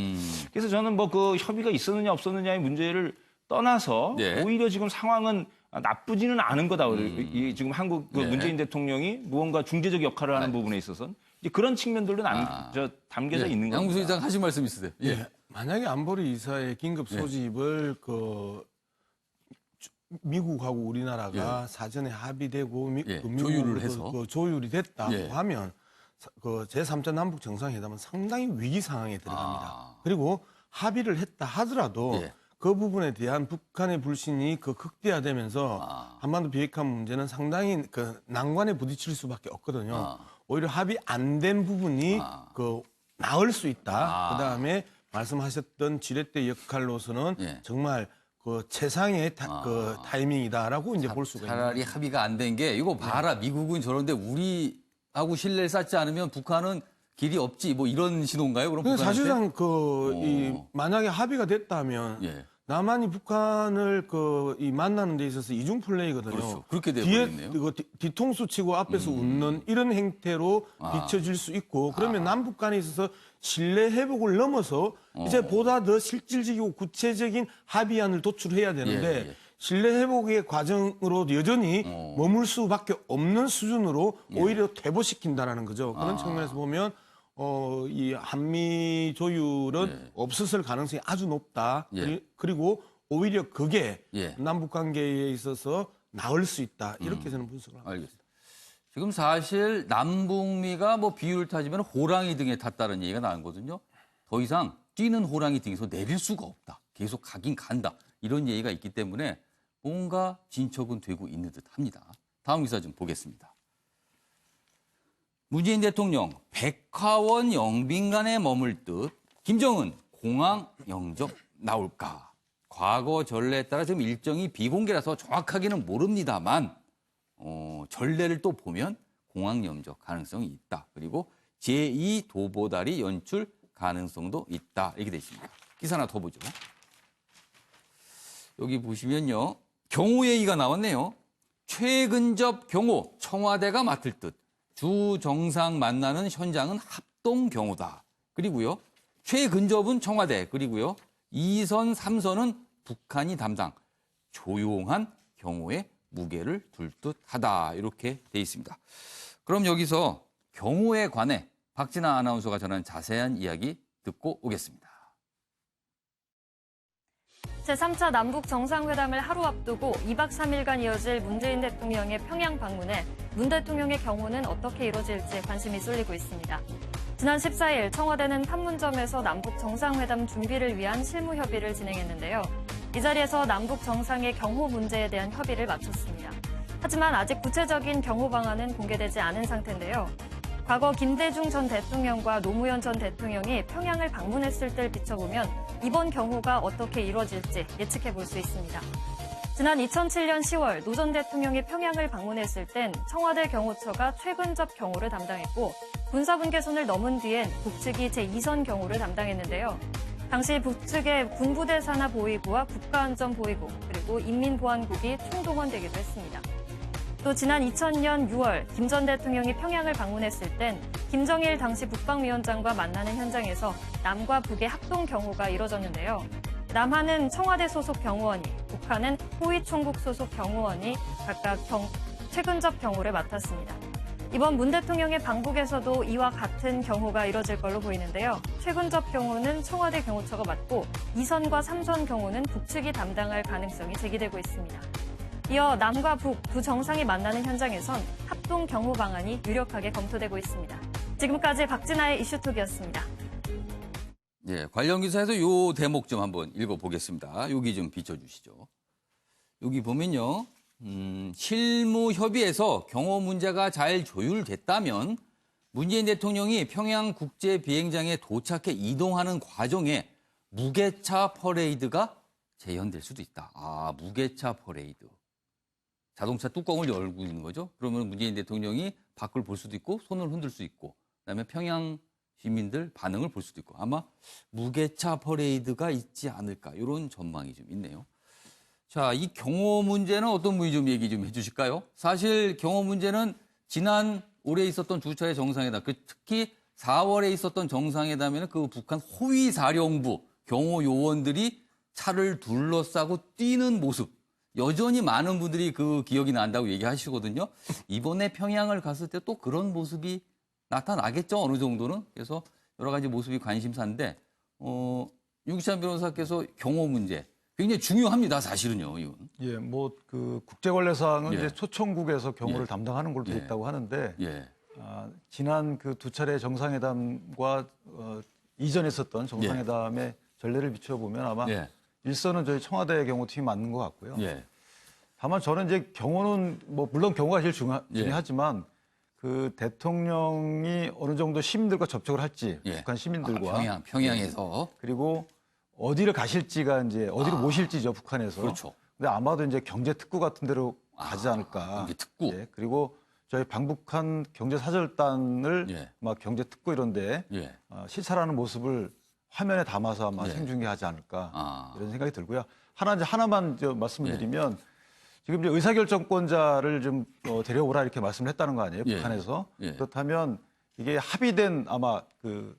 그래서 저는 그 협의가 있었느냐 없었느냐의 문제를 떠나서 오히려 지금 상황은 나쁘지는 않은 거다. 지금 한국 문재인 대통령이 무언가 중재적 역할을 하는 부분에 있어서는 이제 그런 측면들도 담겨져 있는 겁니다.
양무수 의장 하실 말씀 있으세요?
예. 만약에 안보리 이사의 긴급 소집을 미국하고 우리나라가 사전에 합의되고
조율을 해서
조율이 됐다고 하면 제3차 남북 정상회담은 상당히 위기 상황에 들어갑니다. 그리고 합의를 했다 하더라도 그 부분에 대한 북한의 불신이 극대화되면서 한반도 비핵화 문제는 상당히 난관에 부딪힐 수밖에 없거든요. 오히려 합의 안 된 부분이 나을 수 있다. 그다음에 말씀하셨던 지렛대 역할로서는 정말 최상의 타이밍이다라고 이제 볼 수가 있는
차라리 합의가 안 된 게 이거 봐라 미국은 저런데 우리하고 신뢰를 쌓지 않으면 북한은 길이 없지 뭐 이런 신호인가요? 그럼 북한한테?
사실상 만약에 합의가 됐다면 남한이 북한을 만나는 데 있어서 이중 플레이거든요.
그렇죠. 그렇게 되어버렸네요.
뒤통수 치고 앞에서 웃는 이런 행태로 비춰질 수 있고 그러면 남북 간에 있어서 신뢰 회복을 넘어서 이제 보다 더 실질적이고 구체적인 합의안을 도출해야 되는데 신뢰 회복의 과정으로 여전히 머물 수밖에 없는 수준으로 오히려 퇴보시킨다라는 거죠. 그런 측면에서 보면 이 한미 조율은 없었을 가능성이 아주 높다. 그리고 오히려 그게 남북 관계에 있어서 나을 수 있다. 이렇게 저는 분석을 합니다.
알겠습니다. 지금 사실 남북미가 뭐 비율을 따지면 호랑이 등에 탔다는 얘기가 나왔거든요. 더 이상 뛰는 호랑이 등에서 내릴 수가 없다. 계속 가긴 간다. 이런 얘기가 있기 때문에 뭔가 진척은 되고 있는 듯 합니다. 다음 기사 좀 보겠습니다. 문재인 대통령 백화원 영빈관에 머물 듯 김정은 공항 영접 나올까? 과거 전례에 따라 지금 일정이 비공개라서 정확하게는 모릅니다만 전례를 또 보면 공항 영접 가능성이 있다. 그리고 제2 도보다리 연출 가능성도 있다. 이렇게 되어 있습니다. 기사 하나 더 보죠. 여기 보시면요. 경호 얘기가 나왔네요. 최근접 경호 청와대가 맡을 듯. 주 정상 만나는 현장은 합동 경호다. 그리고요. 최근접은 청와대. 그리고요. 2선, 3선은 북한이 담당. 조용한 경호에 무게를 둘 듯하다. 이렇게 돼 있습니다. 그럼 여기서 경호에 관해 박진아 아나운서가 전한 자세한 이야기 듣고 오겠습니다.
제3차 남북 정상회담을 하루 앞두고 2박 3일간 이어질 문재인 대통령의 평양 방문에 문 대통령의 경호는 어떻게 이루어질지 관심이 쏠리고 있습니다. 지난 14일 청와대는 판문점에서 남북 정상회담 준비를 위한 실무 협의를 진행했는데요. 이 자리에서 남북 정상의 경호 문제에 대한 협의를 마쳤습니다. 하지만 아직 구체적인 경호 방안은 공개되지 않은 상태인데요. 과거 김대중 전 대통령과 노무현 전 대통령이 평양을 방문했을 때를 비춰보면 이번 경호가 어떻게 이루어질지 예측해 볼 수 있습니다. 지난 2007년 10월 노 전 대통령이 평양을 방문했을 땐 청와대 경호처가 최근접 경호를 담당했고 군사분계선을 넘은 뒤엔 북측이 제2선 경호를 담당했는데요. 당시 북측의 군부대 산하 보위부와 국가안전보위국 그리고 인민보안국이 총동원되기도 했습니다. 또 지난 2000년 6월 김 전 대통령이 평양을 방문했을 땐 김정일 당시 국방위원장과 만나는 현장에서 남과 북의 합동 경호가 이뤄졌는데요. 남한은 청와대 소속 경호원이, 북한은 호위총국 소속 경호원이 각각 최근접 경호를 맡았습니다. 이번 문 대통령의 방북에서도 이와 같은 경호가 이뤄질 걸로 보이는데요. 최근접 경호는 청와대 경호처가 맡고 2선과 3선 경호는 북측이 담당할 가능성이 제기되고 있습니다. 이어 남과 북 두 정상이 만나는 현장에선 합동 경호 방안이 유력하게 검토되고 있습니다. 지금까지 박진아의 이슈톡이었습니다.
네, 관련 기사에서 요 대목 좀 한번 읽어보겠습니다. 여기 좀 비춰주시죠. 여기 보면요. 실무 협의에서 경호 문제가 잘 조율됐다면 문재인 대통령이 평양 국제 비행장에 도착해 이동하는 과정에 무게차 퍼레이드가 재현될 수도 있다. 아, 무게차 퍼레이드. 자동차 뚜껑을 열고 있는 거죠. 그러면 문재인 대통령이 밖을 볼 수도 있고 손을 흔들 수 있고 그다음에 평양 시민들 반응을 볼 수도 있고 아마 무게차 퍼레이드가 있지 않을까 이런 전망이 좀 있네요. 자, 이 경호 문제는 어떤 분이 좀 얘기 좀 해주실까요? 사실 경호 문제는 지난 올해 있었던 두 차례 정상회담, 특히 4월에 있었던 정상회담에는 그 북한 호위사령부 경호 요원들이 차를 둘러싸고 뛰는 모습. 여전히 많은 분들이 그 기억이 난다고 얘기하시거든요. 이번에 평양을 갔을 때 또 그런 모습이 나타나겠죠, 어느 정도는. 그래서 여러 가지 모습이 관심사인데 윤기찬 변호사께서 경호 문제 굉장히 중요합니다, 사실은요. 이건.
예, 뭐 그 국제관례상은
예.
이제 소총국에서 경호를
예.
담당하는 걸로 돼
예.
있다고 하는데
예.
지난 그 두 차례 정상회담과 이전에 있었던 정상회담의 전례를 비춰보면 아마
예.
일선은 저희 청와대 경호팀이 맞는 것 같고요.
예.
다만 저는 이제 경호는 뭐 물론 경호가 제일
예.
중요하지만 그 대통령이 어느 정도 시민들과 접촉을 할지
예.
북한 시민들과
평양에서
그리고 어디를 가실지가 이제 어디로 모실지죠 북한에서.
그렇죠.
근데 아마도 이제 경제 특구 같은 데로 가지 않을까.
경제 특구.
예. 그리고 저희 방북한 경제 사절단을
예.
막 경제 특구 이런데
예.
시찰하는 모습을 화면에 담아서 아마
예.
생중계하지 않을까
아.
이런 생각이 들고요. 하나만 말씀을 드리면 지금 이제 의사결정권자를 좀 데려오라 이렇게 말씀을 했다는 거 아니에요?
예.
북한에서.
예.
그렇다면 이게 합의된 아마 그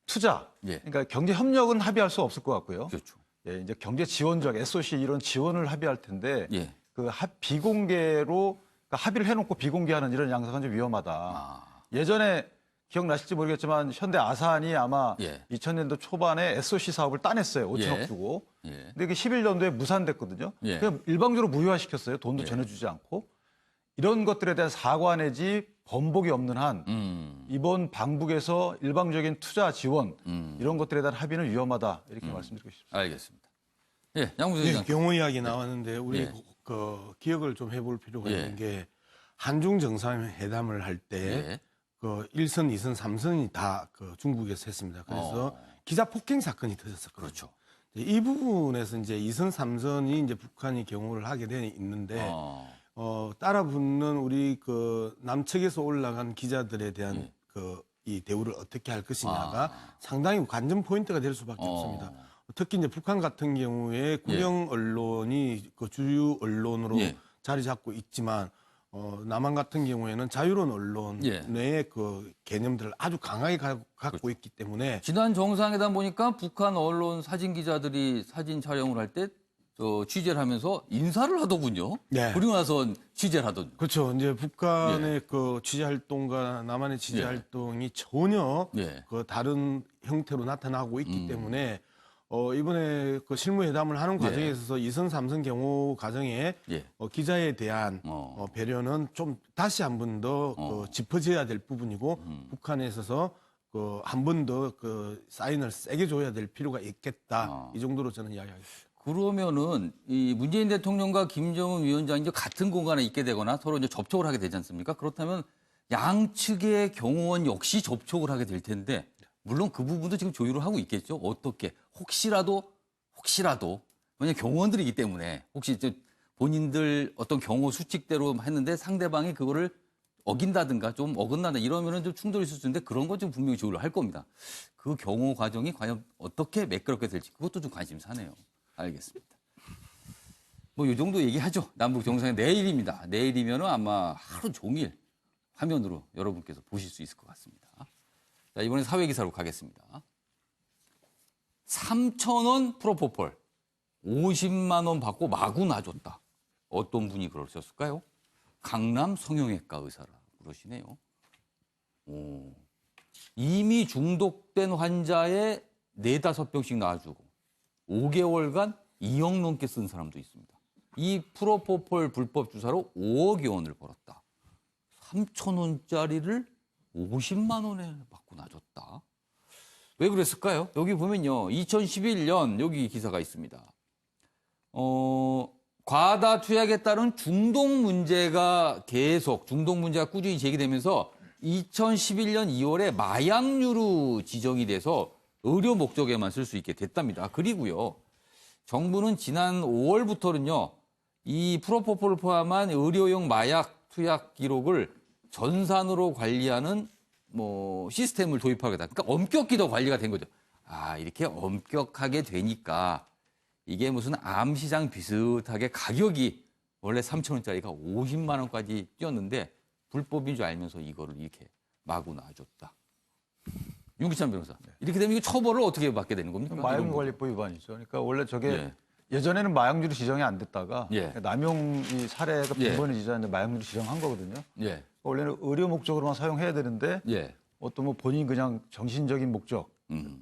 투자,
예.
그러니까 경제 협력은 합의할 수 없을 것 같고요.
그렇죠.
예, 이제 경제 지원적 SOC 이런 지원을 합의할 텐데
예.
그 비공개로 그러니까 합의를 해놓고 비공개하는 이런 양상은 좀 위험하다. 예전에 기억나실지 모르겠지만 현대 아산이 아마
예.
2000년도 초반에 SOC 사업을 따냈어요. 5천억
예.
주고.
예.
근데 이게 11년도에 무산됐거든요.
예.
그냥 일방적으로 무효화시켰어요. 돈도
예.
전해주지 않고. 이런 것들에 대한 사과 내지 번복이 없는 한 이번 방북에서 일방적인 투자 지원 이런 것들에 대한 합의는 위험하다. 이렇게 말씀드리고 싶습니다.
알겠습니다. 예, 양무선
네,
의장.
경호 이야기 나왔는데 우리
예.
그 기억을 좀 해볼 필요가
예.
있는 게 한중 정상회담을 할 때
예.
그 1선, 2선, 3선이 다 그 중국에서 했습니다. 그래서 기자 폭행 사건이 터졌었거든요.
그렇죠.
이 부분에서 이제 2선, 3선이 이제 북한이 경호를 하게 돼 있는데 따라붙는 우리 그 남측에서 올라간 기자들에 대한
예.
그 이 대우를 어떻게 할 것이냐가 상당히 관전 포인트가 될 수밖에 없습니다. 특히 이제 북한 같은 경우에 국영 언론이 그 주요 언론으로
예.
자리 잡고 있지만 남한 같은 경우에는 자유로운 언론의
예.
그 개념들을 아주 강하게 갖고 있기 때문에
지난 정상회담 보니까 북한 언론 사진 기자들이 사진 촬영을 할 때 취재를 하면서 인사를 하더군요.
네.
그리고 나서 취재를 하던.
그렇죠. 이제 북한의 그 취재 활동과 남한의 취재
예.
활동이 전혀
예.
그 다른 형태로 나타나고 있기 때문에 이번에 그 실무회담을 하는 과정에 있어서 2선, 3선 경호 과정에
예.
기자에 대한 배려는 좀 다시 한 번 더 짚어져야 될 부분이고 북한에 있어서 그 한 번 더 그 사인을 세게 줘야 될 필요가 있겠다. 이 정도로 저는 이야기하겠습니다.
그러면은 이 문재인 대통령과 김정은 위원장이 이제 같은 공간에 있게 되거나 서로 이제 접촉을 하게 되지 않습니까? 그렇다면 양측의 경호원 역시 접촉을 하게 될 텐데 물론 그 부분도 지금 조율을 하고 있겠죠. 어떻게 혹시라도 왜냐 경호원들이기 때문에 혹시 이제 본인들 어떤 경호 수칙대로 했는데 상대방이 그거를 어긴다든가 좀 어긋나다 이러면은 좀 충돌이 있을 수 있는데 그런 건 좀 분명히 조율을 할 겁니다. 그 경호 과정이 과연 어떻게 매끄럽게 될지 그것도 좀 관심사네요. 알겠습니다. 뭐 이 정도 얘기하죠. 남북 정상회 내일입니다. 내일이면은 아마 하루 종일 화면으로 여러분께서 보실 수 있을 것 같습니다. 자, 이번엔 사회 기사로 가겠습니다. 3,000원 프로포폴 50만 원 받고 마구 놔줬다. 어떤 분이 그러셨을까요? 강남 성형외과 의사라 그러시네요. 이미 중독된 환자의 4-5병씩 놔주고 5개월간 2억 넘게 쓴 사람도 있습니다. 이 프로포폴 불법 주사로 5억여 원을 벌었다. 3,000원짜리를 50만 원에 받고 놔줬다. 왜 그랬을까요? 여기 보면요. 2011년 여기 기사가 있습니다. 과다 투약에 따른 중독 문제가 꾸준히 제기되면서 2011년 2월에 마약류로 지정이 돼서 의료 목적에만 쓸 수 있게 됐답니다. 그리고요. 정부는 지난 5월부터는요. 이 프로포폴을 포함한 의료용 마약 투약 기록을 전산으로 관리하는 시스템을 도입하겠다. 그러니까 엄격히 더 관리가 된 거죠. 이렇게 엄격하게 되니까 이게 무슨 암시장 비슷하게 가격이 원래 3,000원짜리가 50만 원까지 뛰었는데 불법인 줄 알면서 이거를 이렇게 마구 놔줬다. 윤기찬 변호사. 이렇게 되면 이거 처벌을 어떻게 받게 되는 겁니까?
마약관리법 위반이죠. 그러니까 원래 저게 예전에는 마약류로 지정이 안 됐다가 남용 사례가 빈번히 지정했는데 마약류로 지정한 거거든요. 원래는 의료 목적으로만 사용해야 되는데 어떤 뭐 본인 그냥 정신적인 목적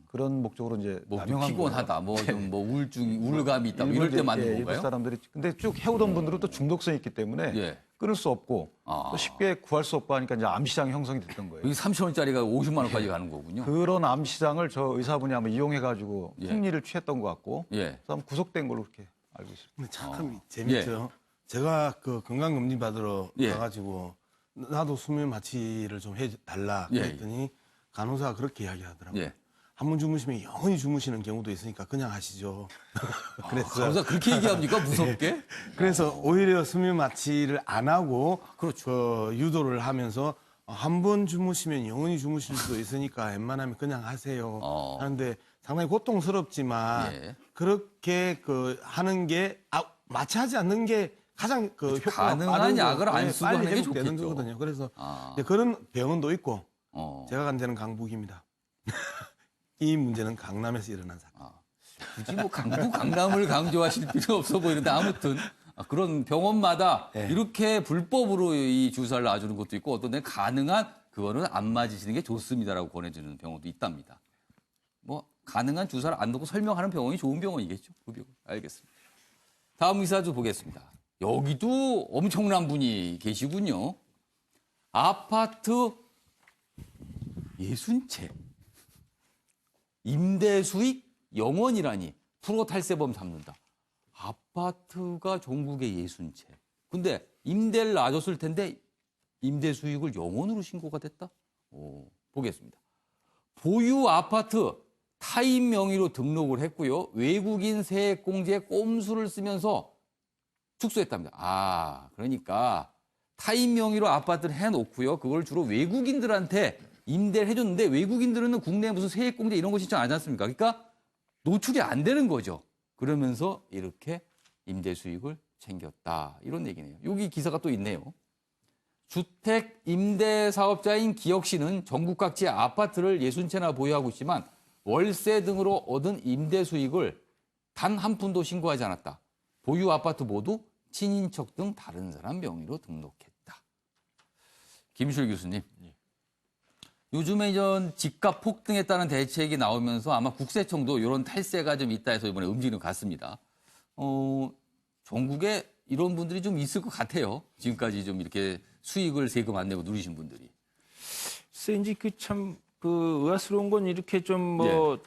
그런 목적으로 이제
뭐
남용한
피곤하다, 뭐 좀 뭐 우울감이 있다, 뭐 이럴 때 맞는
일부
건가요?
사람들이 근데 쭉 해오던 분들은 또 중독성이 있기 때문에
예.
끊을 수 없고 또 쉽게 구할 수 없고 하니까 이제 암시장이 형성이 됐던 거예요.
여기 3,000원짜리가 50만 원까지 가는 거군요.
그런 암시장을 저 의사분이 아마 이용해가지고
예.
흥미를 취했던 것 같고
예.
그다음 구속된 걸로 그렇게 알고 있습니다.
근데 참 재밌죠. 제가 그 건강검진 받으러
예.
가가지고 나도 수면 마취를 좀 해달라
예.
그랬더니 간호사가 그렇게 이야기하더라고요.
예.
한 번 주무시면 영원히 주무시는 경우도 있으니까 그냥 하시죠. 그래서
강사 그렇게 얘기합니까? 무섭게?
그래서 오히려 수면 마취를 안 하고 그렇죠. 유도를 하면서 한 번 주무시면 영원히 주무실 수도 있으니까 웬만하면 그냥 하세요. 하는데 상당히 고통스럽지만
예.
그렇게 그 하는 게 마취하지 않는 게 가장 그 효과가
가능한
빠르고
약을 안 쓰고
빨리
하는 게
회복되는
좋겠죠.
거거든요. 그래서 이제 그런 병원도 있고 제가 간 데는 강북입니다. 이 문제는 강남에서 일어난 사건.
굳이 뭐 강남을 강조하실 필요 없어 보이는데 아무튼 그런 병원마다
네.
이렇게 불법으로 이 주사를 놔주는 것도 있고 어떤 데는 가능한 그거는 안 맞으시는 게 좋습니다라고 권해주는 병원도 있답니다. 뭐 가능한 주사를 안 놓고 설명하는 병원이 좋은 병원이겠죠. 그 병원. 알겠습니다. 다음 의사도 보겠습니다. 여기도 엄청난 분이 계시군요. 아파트 60채. 임대 수익 0원이라니 프로 탈세범 잡는다. 아파트가 전국에 60채. 근데 임대를 놔줬을 텐데 임대 수익을 0원으로 신고가 됐다? 보겠습니다. 보유 아파트 타인 명의로 등록을 했고요. 외국인 세액공제 꼼수를 쓰면서 축소했답니다. 그러니까 타인 명의로 아파트를 해놓고요. 그걸 주로 외국인들한테 임대를 해줬는데 외국인들은 국내에 무슨 세액공제 이런 거 신청 안 하지 않습니까? 그러니까 노출이 안 되는 거죠. 그러면서 이렇게 임대 수익을 챙겼다. 이런 얘기네요. 여기 기사가 또 있네요. 주택 임대 사업자인 기혁 씨는 전국 각지의 아파트를 60채나 보유하고 있지만 월세 등으로 얻은 임대 수익을 단 한 푼도 신고하지 않았다. 보유 아파트 모두 친인척 등 다른 사람 명의로 등록했다. 김실 교수님. 요즘에 집값 폭등에 따른 대책이 나오면서 아마 국세청도 이런 탈세가 좀 있다 해서 이번에 움직이는 것 같습니다. 전국에 이런 분들이 좀 있을 것 같아요. 지금까지 좀 이렇게 수익을 세금 안 내고 누리신 분들이.
글쎄, 이제 그 의아스러운 건 이렇게 좀 뭐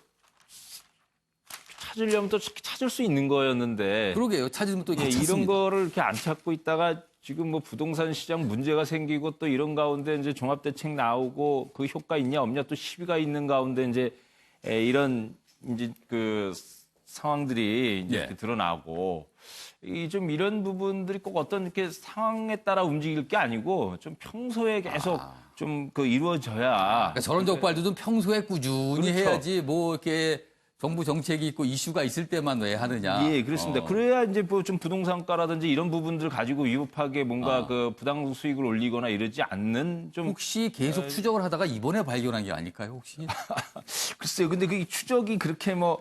찾으려면 또 찾을 수 있는 거였는데.
그러게요. 찾으면 또
이런 거를 이렇게 안 찾고 있다가 지금 뭐 부동산 시장 문제가 생기고 또 이런 가운데 이제 종합대책 나오고 그 효과 있냐 없냐 또 시비가 있는 가운데 이제 이런 이제 그 상황들이 이제 이렇게 드러나고 좀 이런 부분들이 꼭 어떤 이렇게 상황에 따라 움직일 게 아니고 좀 평소에 계속 좀 그 이루어져야.
그러니까 저런 적발도 좀 평소에 꾸준히
그렇죠.
해야지 뭐 이렇게 정부 정책이 있고 이슈가 있을 때만 왜 하느냐.
예, 그렇습니다. 그래야 이제 뭐 좀 부동산가라든지 이런 부분들 가지고 위협하게 뭔가 그 부당 수익을 올리거나 이러지 않는 좀.
혹시 계속 추적을 하다가 이번에 발견한 게 아닐까요, 혹시?
글쎄요. 근데 그 추적이 그렇게 뭐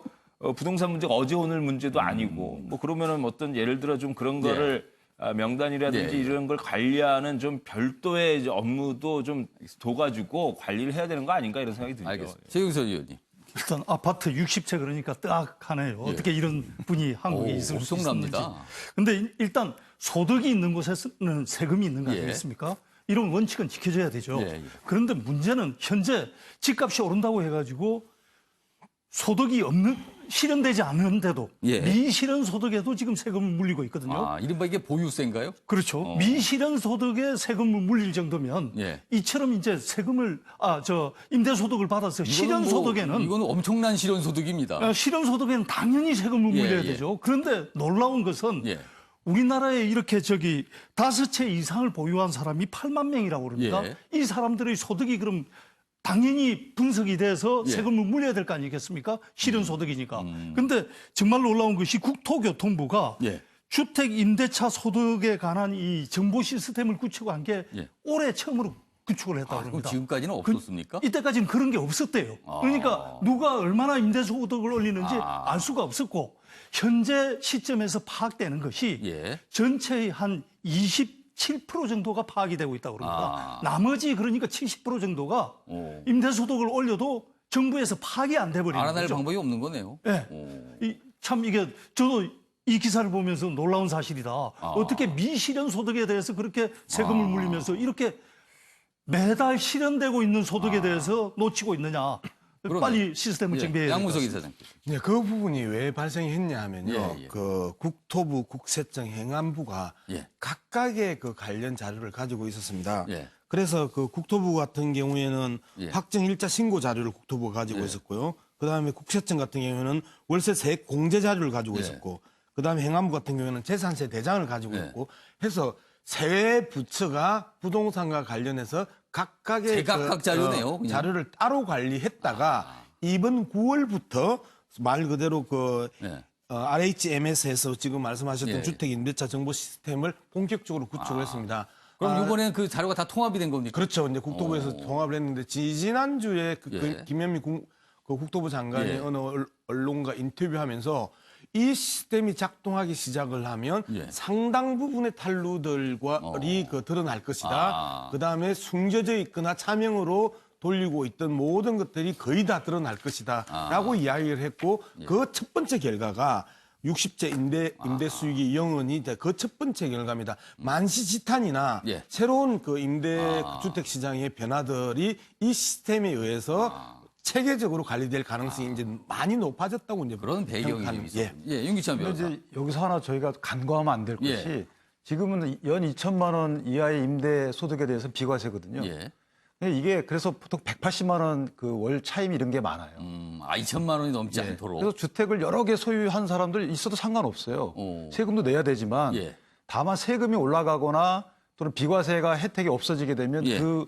부동산 문제가 어제 오늘 문제도 아니고 뭐 그러면은 어떤 예를 들어 좀 그런 거를 명단이라든지 이런 걸 관리하는 좀 별도의 이제 업무도 좀 둬가지고 관리를 해야 되는 거 아닌가 이런 생각이 들죠.
알겠습니다. 최영선 의원님.
일단 아파트 60채 그러니까 딱하네요. 어떻게 이런 분이 한국에 있을 수 있는지. 근데 일단 소득이 있는 곳에는 세금이 있는 거 아니겠습니까? 이런 원칙은 지켜져야 되죠. 그런데 문제는 현재 집값이 오른다고 해가지고 소득이 실현되지 않는데도 미실현 소득에도 지금 세금을 물리고 있거든요.
이른바 이게 보유세인가요?
그렇죠. 미실현 소득에 세금을 물릴 정도면 이처럼 이제 세금을 임대 소득을 받아서 실현 소득에는
이거는 엄청난 실현 소득입니다.
실현 소득에는 당연히 세금을 물려야 되죠. 그런데 놀라운 것은 우리나라에 이렇게 5채 이상을 보유한 사람이 8만 명이라고 그럽니다. 이 사람들의 소득이 그럼 당연히 분석이 돼서 세금을 물려야 될 거 아니겠습니까? 실현 소득이니까. 근데 정말 놀라운 것이 국토교통부가 주택 임대차 소득에 관한 이 정보 시스템을 구축한 게 올해 처음으로 구축을 했다고 합니다.
그럼 지금까지는 없었습니까?
이때까지는 그런 게 없었대요. 그러니까 누가 얼마나 임대 소득을 올리는지 알 수가 없었고 현재 시점에서 파악되는 것이 전체의 한 67% 정도가 파악이 되고 있다고 그럽니다. 나머지 그러니까 70% 정도가 임대소득을 올려도 정부에서 파악이 안 돼버리는 거죠.
알아낼 방법이 없는 거네요.
네. 참 이게 저도 이 기사를 보면서 놀라운 사실이다. 어떻게 미실현 소득에 대해서 그렇게 세금을 물리면서 이렇게 매달 실현되고 있는 소득에 대해서 놓치고 있느냐.
그러네.
빨리 시스템을 정비해야 됩니다.
양문석 이사장님.
네, 그 부분이 왜 발생했냐 하면요. 그 국토부, 국세청, 행안부가 각각의 그 관련 자료를 가지고 있었습니다. 그래서 그 국토부 같은 경우에는 확정 일자 신고 자료를 국토부가 가지고 있었고요. 그다음에 국세청 같은 경우에는 월세 세액 공제 자료를 가지고 있었고, 그다음에 행안부 같은 경우에는 재산세 대장을 가지고 있고 해서 세 부처가 부동산과 관련해서 각각의
제각각 자료네요, 그냥.
자료를 따로 관리했다가 이번 9월부터 말 그대로 그 RHMS에서 지금 말씀하셨던 주택 임대차 정보 시스템을 본격적으로 구축을 했습니다.
그럼 이번에는 그 자료가 다 통합이 된 겁니까?
그렇죠. 이제 국토부에서 통합을 했는데 지난주에 그 김현미 그 국토부 장관이 어느 언론과 인터뷰하면서 이 시스템이 작동하기 시작을 하면 상당 부분의 탄루들과 그 드러날 것이다. 그다음에 숨겨져 있거나 차명으로 돌리고 있던 모든 것들이 거의 다 드러날 것이다. 라고 이야기를 했고 그 첫 번째 결과가 60세 임대 수익이 0원이 그 첫 번째 결과입니다. 만시지탄이나 새로운 그 임대 주택 시장의 변화들이 이 시스템에 의해서 체계적으로 관리될 가능성이 이제 많이 높아졌다고 이제
그런 배경이 좀 있어요. 윤기찬 변호사.
이제 여기서 하나 저희가 간과하면 안 될 것이 지금은 연 2천만 원 이하의 임대 소득에 대해서 비과세거든요. 이게 그래서 보통 180만 원 그 월 차임 이런 게 많아요.
2천만 원이 넘지 않도록.
그래서 주택을 여러 개 소유한 사람들 있어도 상관없어요. 세금도 내야 되지만 다만 세금이 올라가거나 또는 비과세가 혜택이 없어지게 되면 그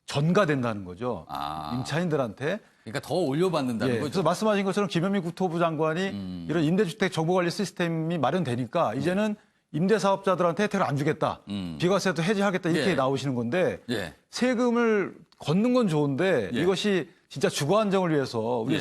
전가된다는 거죠. 임차인들한테.
그러니까 더 올려받는다는 거죠.
그래서 말씀하신 것처럼 김현미 국토부 장관이 이런 임대주택 정보관리 시스템이 마련되니까 이제는 임대사업자들한테 혜택을 안 주겠다. 비과세도 해지하겠다. 이렇게 나오시는 건데 세금을 걷는 건 좋은데 이것이 진짜 주거 안정을 위해서 우리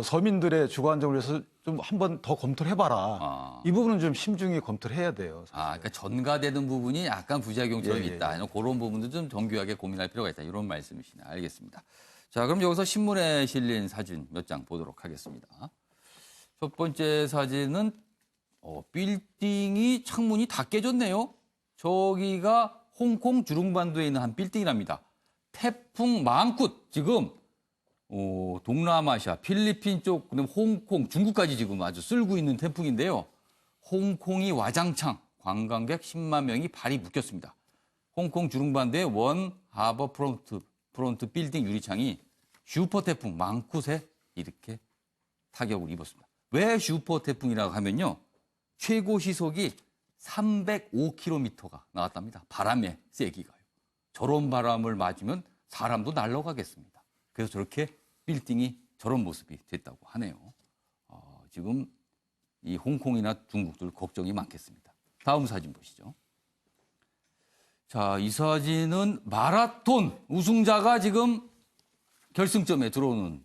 서민들의 주거 안정을 위해서 좀 한번 더 검토를 해봐라. 이 부분은 좀 심중히 검토를 해야 돼요.
그러니까 전가되는 부분이 약간 부작용처럼 있다. 그런 부분도 좀 정교하게 고민할 필요가 있다. 이런 말씀이시네. 알겠습니다. 자, 그럼 여기서 신문에 실린 사진 몇 장 보도록 하겠습니다. 첫 번째 사진은 빌딩이 창문이 다 깨졌네요. 저기가 홍콩 주룽반도에 있는 한 빌딩이랍니다. 태풍 망굿 지금 동남아시아, 필리핀 쪽, 그다음 홍콩, 중국까지 지금 아주 쓸고 있는 태풍인데요. 홍콩이 와장창 관광객 10만 명이 발이 묶였습니다. 홍콩 주룽반도의 원 하버 프론트 빌딩 유리창이 슈퍼 태풍 망굿에 이렇게 타격을 입었습니다. 왜 슈퍼 태풍이라고 하면요. 최고 시속이 305km가 나왔답니다. 바람의 세기가요. 저런 바람을 맞으면 사람도 날아가겠습니다. 그래서 저렇게 빌딩이 저런 모습이 됐다고 하네요. 지금 이 홍콩이나 중국들 걱정이 많겠습니다. 다음 사진 보시죠. 자, 이 사진은 마라톤 우승자가 지금 결승점에 들어오는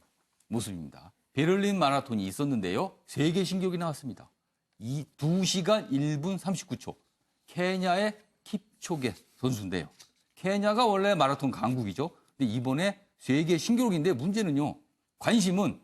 모습입니다. 베를린 마라톤이 있었는데요. 세계 신기록이 나왔습니다. 2시간 1분 39초. 케냐의 킵초게 선수인데요. 케냐가 원래 마라톤 강국이죠. 근데 이번에 세계 신기록인데 문제는요. 관심은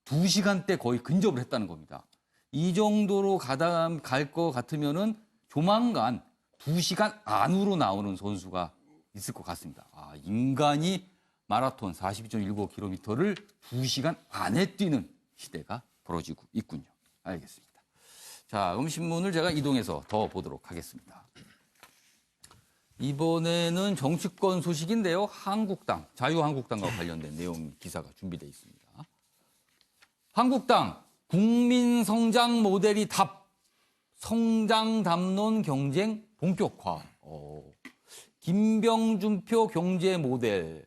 2시간대 거의 근접을 했다는 겁니다. 이 정도로 갈 것 같으면은 조만간 2시간 안으로 나오는 선수가 있을 것 같습니다. 인간이 마라톤 42.19km를 2시간 안에 뛰는 시대가 벌어지고 있군요. 알겠습니다. 자, 그럼 신문을 제가 이동해서 더 보도록 하겠습니다. 이번에는 정치권 소식인데요. 한국당, 자유한국당과 관련된 내용 기사가 준비되어 있습니다. 한국당, 국민 성장 모델이 성장 담론 경쟁 본격화. 김병준표 경제 모델.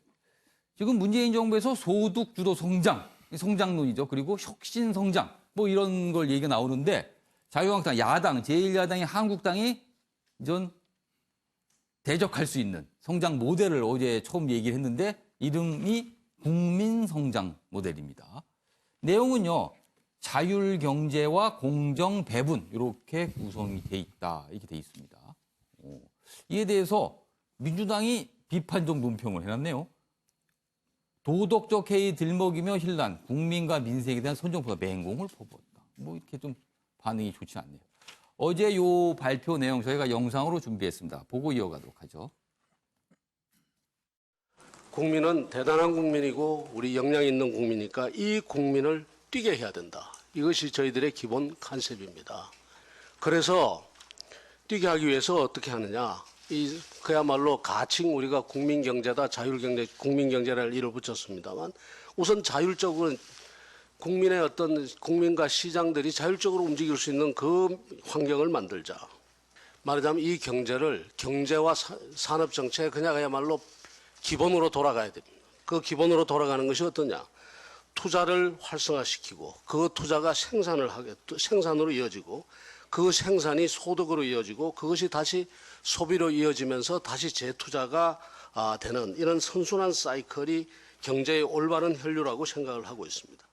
지금 문재인 정부에서 소득 주도 성장론이죠. 그리고 혁신 성장, 이런 걸 얘기가 나오는데 자유한국당, 야당, 제1야당이 한국당이 전 대적할 수 있는 성장 모델을 어제 처음 얘기를 했는데 이름이 국민성장 모델입니다. 내용은요. 자율경제와 공정배분 이렇게 구성이 돼 있다. 이렇게 돼 있습니다. 이에 대해서 민주당이 비판적 논평을 해놨네요. 도덕적 해이 들먹이며 힐난 국민과 민생에 대한 선정보다 맹공을 퍼부었다. 뭐 이렇게 좀 반응이 좋지 않네요. 어제 요 발표 내용 저희가 영상으로 준비했습니다. 보고 이어가도록 하죠.
국민은 대단한 국민이고 우리 역량 있는 국민이니까 이 국민을 뛰게 해야 된다. 이것이 저희들의 기본 컨셉입니다. 그래서 뛰게 하기 위해서 어떻게 하느냐. 그야말로 가칭 우리가 국민경제다, 자율경제, 국민경제를 이를 붙였습니다만 우선 자율적으로 국민의 어떤 국민과 시장들이 자율적으로 움직일 수 있는 그 환경을 만들자. 말하자면 이 경제를 경제와 산업정책 그야말로 기본으로 돌아가야 됩니다. 그 기본으로 돌아가는 것이 어떠냐. 투자를 활성화시키고 그 투자가 생산으로 이어지고 그 생산이 소득으로 이어지고 그것이 다시 소비로 이어지면서 다시 재투자가 되는 이런 선순환 사이클이 경제의 올바른 혈류라고 생각을 하고 있습니다.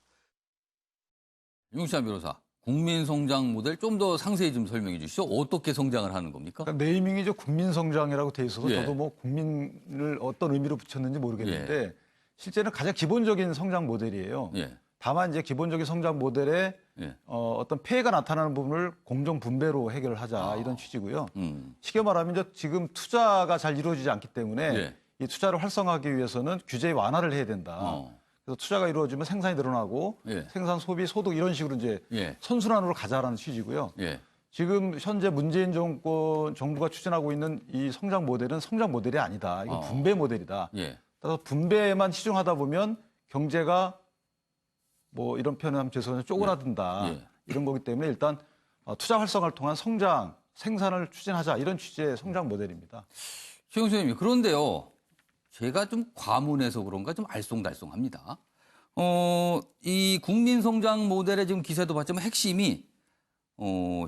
윤시환 변호사, 국민성장 모델 좀 더 상세히 좀 설명해 주시죠. 어떻게 성장을 하는 겁니까?
그러니까 네이밍이 국민성장이라고 돼 있어서
예.
저도 뭐 국민을 어떤 의미로 붙였는지 모르겠는데 실제는 가장 기본적인 성장 모델이에요.
예.
다만 이제 기본적인 성장 모델에
예.
어떤 폐해가 나타나는 부분을 공정 분배로 해결을 하자 이런 취지고요. 쉽게 말하면 이제 지금 투자가 잘 이루어지지 않기 때문에
예.
이 투자를 활성화하기 위해서는 규제 완화를 해야 된다. 그래서 투자가 이루어지면 생산이 늘어나고
예.
생산, 소비, 소득 이런 식으로 이제
예.
선순환으로 가자라는 취지고요.
예.
지금 현재 문재인 정부가 추진하고 있는 이 성장 모델은 성장 모델이 아니다. 이건 분배 모델이다.
예.
따라서 분배에만 치중하다 보면 경제가 뭐 이런 표현하면 죄송하지만 쪼그라든다.
예.
이런 거기 때문에 일단 투자 활성화를 통한 성장, 생산을 추진하자 이런 취지의 성장 모델입니다.
최영수 선생님, 그런데요. 제가 좀 과문해서 그런가 좀 알쏭달쏭합니다. 이 국민성장 모델의 지금 기세도 봤지만 핵심이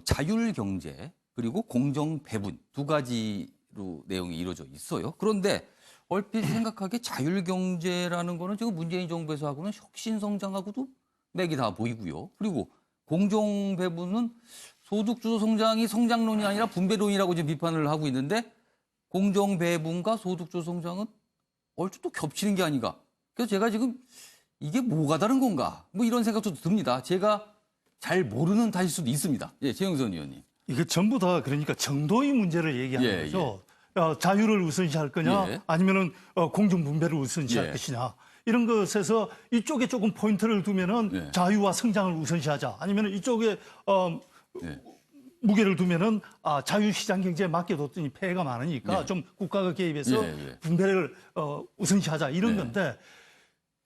자율경제 그리고 공정배분 두 가지로 내용이 이루어져 있어요. 그런데 얼핏 생각하기에 자율경제라는 거는 지금 문재인 정부에서 하고는 혁신성장하고도 맥이 다 보이고요. 그리고 공정배분은 소득주도 성장이 성장론이 아니라 분배론이라고 지금 비판을 하고 있는데 공정배분과 소득주도 성장은 얼추 또 겹치는 게 아닌가. 그래서 제가 지금 이게 뭐가 다른 건가 뭐 이런 생각도 듭니다. 제가 잘 모르는 탓일 수도 있습니다. 예, 최영선 의원님.
이게 전부 다 그러니까 정도의 문제를 얘기하는
예,
거죠. 자유를 우선시할 거냐
예.
아니면은 공정분배를 우선시할
예.
것이냐. 이런 것에서 이쪽에 조금 포인트를 두면은
예.
자유와 성장을 우선시하자. 아니면은 이쪽에
예.
무게를 두면은 자유시장 경제에 맡겨뒀더니 폐해가 많으니까
예.
좀 국가가 개입해서
예.
분배를 우선시하자 이런
예.
건데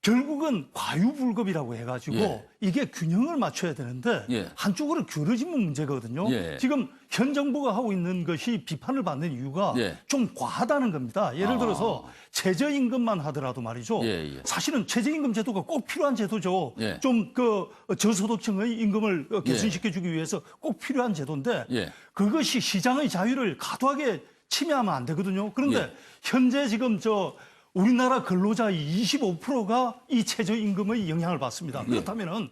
결국은 과유불급이라고 해가지고
예.
이게 균형을 맞춰야 되는데
예.
한쪽으로 기울어지면 문제거든요.
예.
지금 현 정부가 하고 있는 것이 비판을 받는 이유가
예.
좀 과하다는 겁니다. 예를 들어서 최저임금만 하더라도 말이죠.
예.
사실은 최저임금 제도가 꼭 필요한 제도죠.
예.
좀 그 저소득층의 임금을 개선시켜주기 위해서 꼭 필요한 제도인데
예.
그것이 시장의 자유를 과도하게 침해하면 안 되거든요. 그런데
예.
현재 지금 우리나라 근로자의 25%가 이 최저임금의 영향을 받습니다. 그렇다면은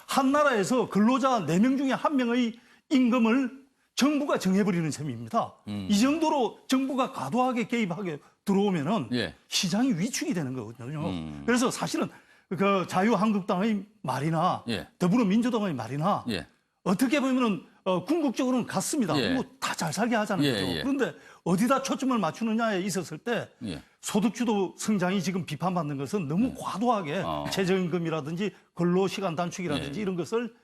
한 나라에서 근로자 4명 중에 1명의 임금을 정부가 정해버리는 셈입니다. 이 정도로 정부가 과도하게 개입하게 들어오면은
예.
시장이 위축이 되는 거거든요. 그래서 사실은 그 자유한국당의 말이나
예.
더불어민주당의 말이나
예.
어떻게 보면은 궁극적으로는 같습니다.
예.
뭐 다 잘 살게 하자는
예,
거죠.
예.
그런데 어디다 초점을 맞추느냐에 있었을 때
예.
소득주도 성장이 지금 비판받는 것은 너무 과도하게 최저임금이라든지 근로시간 단축이라든지
예.
이런 것을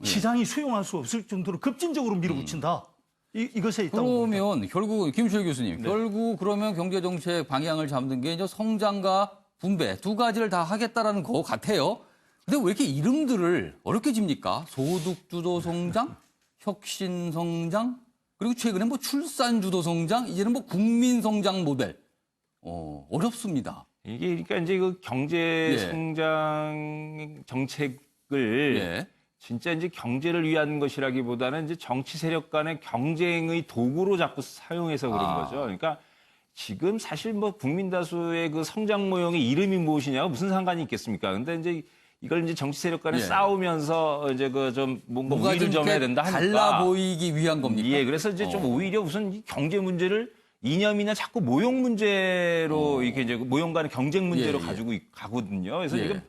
시장이 수용할 수 없을 정도로 급진적으로 밀어붙인다. 이것에 있다고 봅니다.
그러면 결국 김철 교수님, 결국 그러면 경제정책 방향을 잡는 게 이제 성장과 분배 두 가지를 다 하겠다라는 거 같아요. 근데 왜 이렇게 이름들을 어렵게 집니까? 소득주도 성장, 혁신성장, 그리고 최근에 뭐 출산주도 성장, 이제는 뭐 국민성장 모델. 어렵습니다.
이게 그러니까 이제 그 경제
예.
성장 정책을
예.
진짜 이제 경제를 위한 것이라기보다는 이제 정치 세력 간의 경쟁의 도구로 자꾸 사용해서 그런 거죠. 그러니까 지금 사실 뭐 국민 다수의 그 성장 모형의 이름이 무엇이냐가 무슨 상관이 있겠습니까? 근데 이제 이걸 이제 정치 세력 간에
예.
싸우면서 이제 그 좀 뭔가
뭔가
우위를
좀
점해야 된다 하니까
달라 보이기 위한 겁니까?
예, 그래서 이제 좀 오히려 우선 이 경제 문제를 이념이나 자꾸 모형 문제로 이렇게 이제 모형 간의 경쟁 문제로
예, 예.
가지고 가거든요. 그래서
예.
이건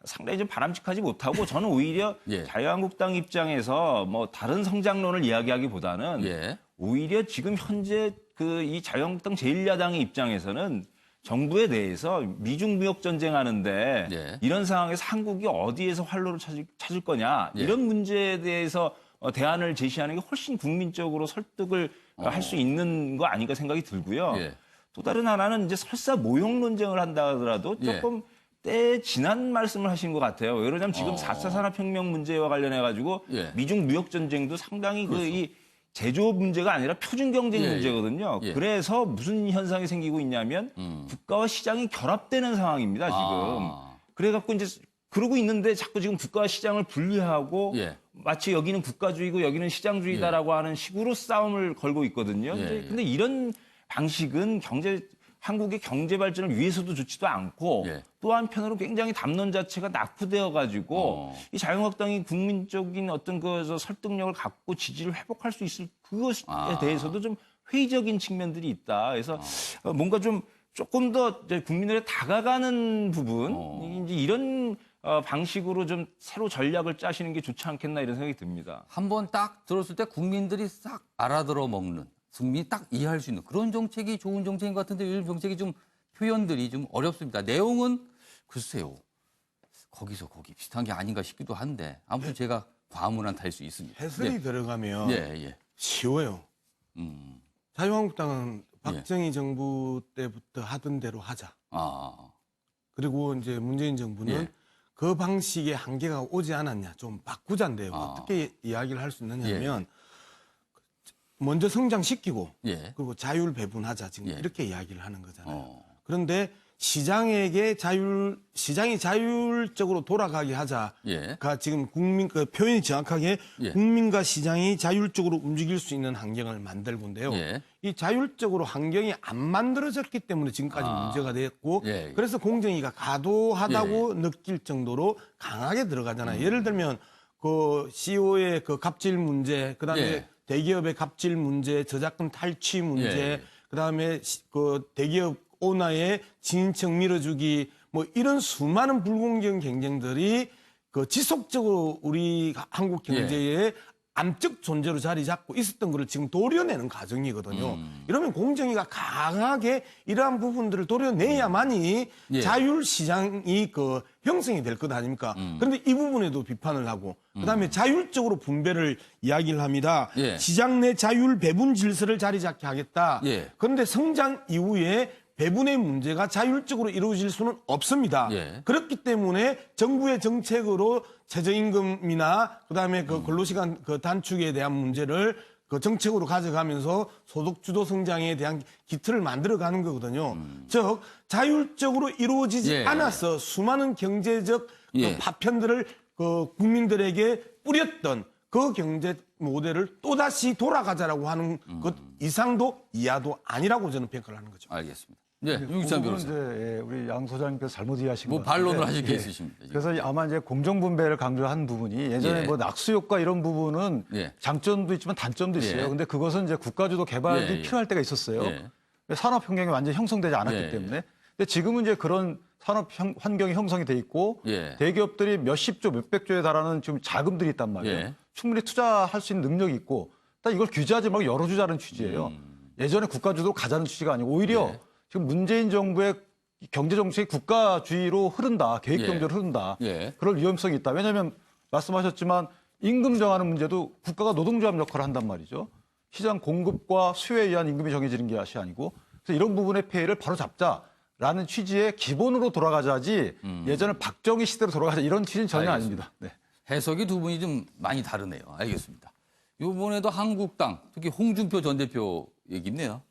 상당히 좀 바람직하지 못하고 저는 오히려
예.
자유한국당 입장에서 뭐 다른 성장론을 이야기하기보다는
예.
오히려 지금 현재 그 이 자유한국당 제1야당의 입장에서는 정부에 대해서 미중 무역 전쟁하는데
예.
이런 상황에서 한국이 어디에서 활로를 찾을 거냐
예.
이런 문제에 대해서 대안을 제시하는 게 훨씬 국민적으로 설득을 할 수 있는 거 아닌가 생각이 들고요.
예.
또 다른 하나는 이제 설사 모형 논쟁을 한다 하더라도 조금 때 지난 말씀을 하신 것 같아요. 왜 그러냐면 지금 4차 산업혁명 문제와 관련해 가지고
예.
미중 무역 전쟁도 상당히 이 제조업 문제가 아니라 표준 경쟁
예, 예.
문제거든요.
예.
그래서 무슨 현상이 생기고 있냐면 국가와 시장이 결합되는 상황입니다, 지금.
아.
그래갖고 이제 그러고 있는데 자꾸 지금 국가와 시장을 분리하고
예.
마치 여기는 국가주의고 여기는 시장주의다라고 하는 식으로 싸움을 걸고 있거든요.
예,
근데 이런 방식은 한국의 경제 발전을 위해서도 좋지도 않고
예.
또 한편으로 굉장히 담론 자체가 낙후되어 가지고 이 자유한국당이 국민적인 어떤 그 설득력을 갖고 지지를 회복할 수 있을 그것에 대해서도 좀 회의적인 측면들이 있다. 그래서 뭔가 좀 조금 더 이제 국민들에 다가가는 부분 이제 이런 방식으로 좀 새로 전략을 짜시는 게 좋지 않겠나 이런 생각이 듭니다.
한번 딱 들었을 때 국민들이 싹 알아들어 먹는, 국민이 딱 이해할 수 있는 그런 정책이 좋은 정책인 것 같은데 요즘 정책이 좀 표현들이 좀 어렵습니다. 내용은 글쎄요. 거기서 거기 비슷한 게 아닌가 싶기도 한데 아무튼 제가 과문한 탈 수 있습니다.
해설이
네.
들어가면
예.
쉬워요. 자유한국당은 박정희
예.
정부 때부터 하던 대로 하자.
아.
그리고 이제 문재인 정부는
예.
그 방식의 한계가 오지 않았냐. 좀 바꾸자인데요. 어떻게 이야기를 할 수 있느냐면 먼저 성장시키고
예.
그리고 자율 배분하자. 지금
예.
이렇게 이야기를 하는 거잖아요. 그런데 시장이 자율적으로 돌아가게 하자가
예.
지금 그 표현이 정확하게
예.
국민과 시장이 자율적으로 움직일 수 있는 환경을 만들고인데요.
예.
이 자율적으로 환경이 안 만들어졌기 때문에 지금까지 문제가 됐고
예.
그래서 공정위가 과도하다고 느낄 정도로 강하게 들어가잖아요. 예를 들면 그 CEO의 그 갑질 문제, 그다음에
예.
대기업의 갑질 문제, 저작권 탈취 문제,
예.
그다음에 그 대기업 오너의 진인척 밀어주기 뭐 이런 수많은 불공정 경쟁들이 그 지속적으로 우리 한국 경제에 암적 존재로 자리 잡고 있었던 것을 지금 도려내는 과정이거든요. 이러면 공정위가 강하게 이러한 부분들을 도려내야만이 자율시장이 그 형성이 될 것 아닙니까? 그런데 이 부분에도 비판을 하고 그다음에 자율적으로 분배를 이야기를 합니다. 시장 내 자율 배분 질서를 자리 잡게 하겠다. 그런데 성장 이후에 배분의 문제가 자율적으로 이루어질 수는 없습니다. 그렇기 때문에 정부의 정책으로 최저임금이나 그다음에 그 근로시간 그 단축에 대한 문제를 그 정책으로 가져가면서 소득주도 성장에 대한 기틀을 만들어가는 거거든요. 즉 자율적으로 이루어지지 않아서 수많은 경제적 그 파편들을 그 국민들에게 뿌렸던 그 경제 모델을 또다시 돌아가자라고 하는 것 이상도 이하도 아니라고 저는 평가를 하는 거죠.
알겠습니다. 네, 윤기찬 변호사.
이제 우리 양 소장님께서 잘못 이해하신 것 같아요.
반론을 하실 게 있으십니다.
그래서 아마 이제 공정분배를 강조한 부분이 예전에 뭐 낙수효과 이런 부분은 장점도 있지만 단점도 있어요. 근데 그것은 이제 국가주도 개발이 필요할 때가 있었어요. 산업 환경이 완전히 형성되지 않았기 때문에. 근데 지금은 이제 그런 산업 환경이 형성이 돼 있고 대기업들이 몇십조, 몇백조에 달하는 지금 자금들이 있단 말이에요. 충분히 투자할 수 있는 능력이 있고 딱 이걸 규제하지 말고 열어주자는 취지예요. 예전에 국가주도로 가자는 취지가 아니고 오히려 지금 문재인 정부의 경제 정책이 국가주의로 흐른다, 계획 경제로 흐른다. 그럴 위험성이 있다. 왜냐하면 말씀하셨지만 임금 정하는 문제도 국가가 노동조합 역할을 한단 말이죠. 시장 공급과 수요에 의한 임금이 정해지는 것이 아니고 그래서 이런 부분의 폐해를 바로 잡자라는 취지의 기본으로 돌아가자지 예전에 박정희 시대로 돌아가자 이런 취지는 전혀 아닙니다. 네.
해석이 두 분이 좀 많이 다르네요. 알겠습니다. 이번에도 한국당, 특히 홍준표 전 대표 얘기 있네요.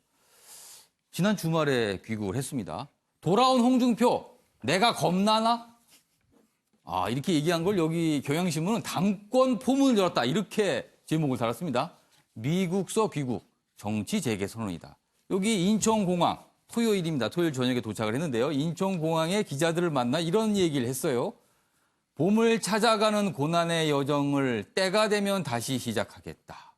지난 주말에 귀국을 했습니다. 돌아온 홍준표, 내가 겁나나? 이렇게 얘기한 걸 여기 경향신문은 당권 포문을 열었다. 이렇게 제목을 달았습니다. 미국서 귀국, 정치 재개 선언이다. 여기 인천공항, 토요일입니다. 토요일 저녁에 도착을 했는데요. 인천공항에 기자들을 만나 이런 얘기를 했어요. 봄을 찾아가는 고난의 여정을 때가 되면 다시 시작하겠다.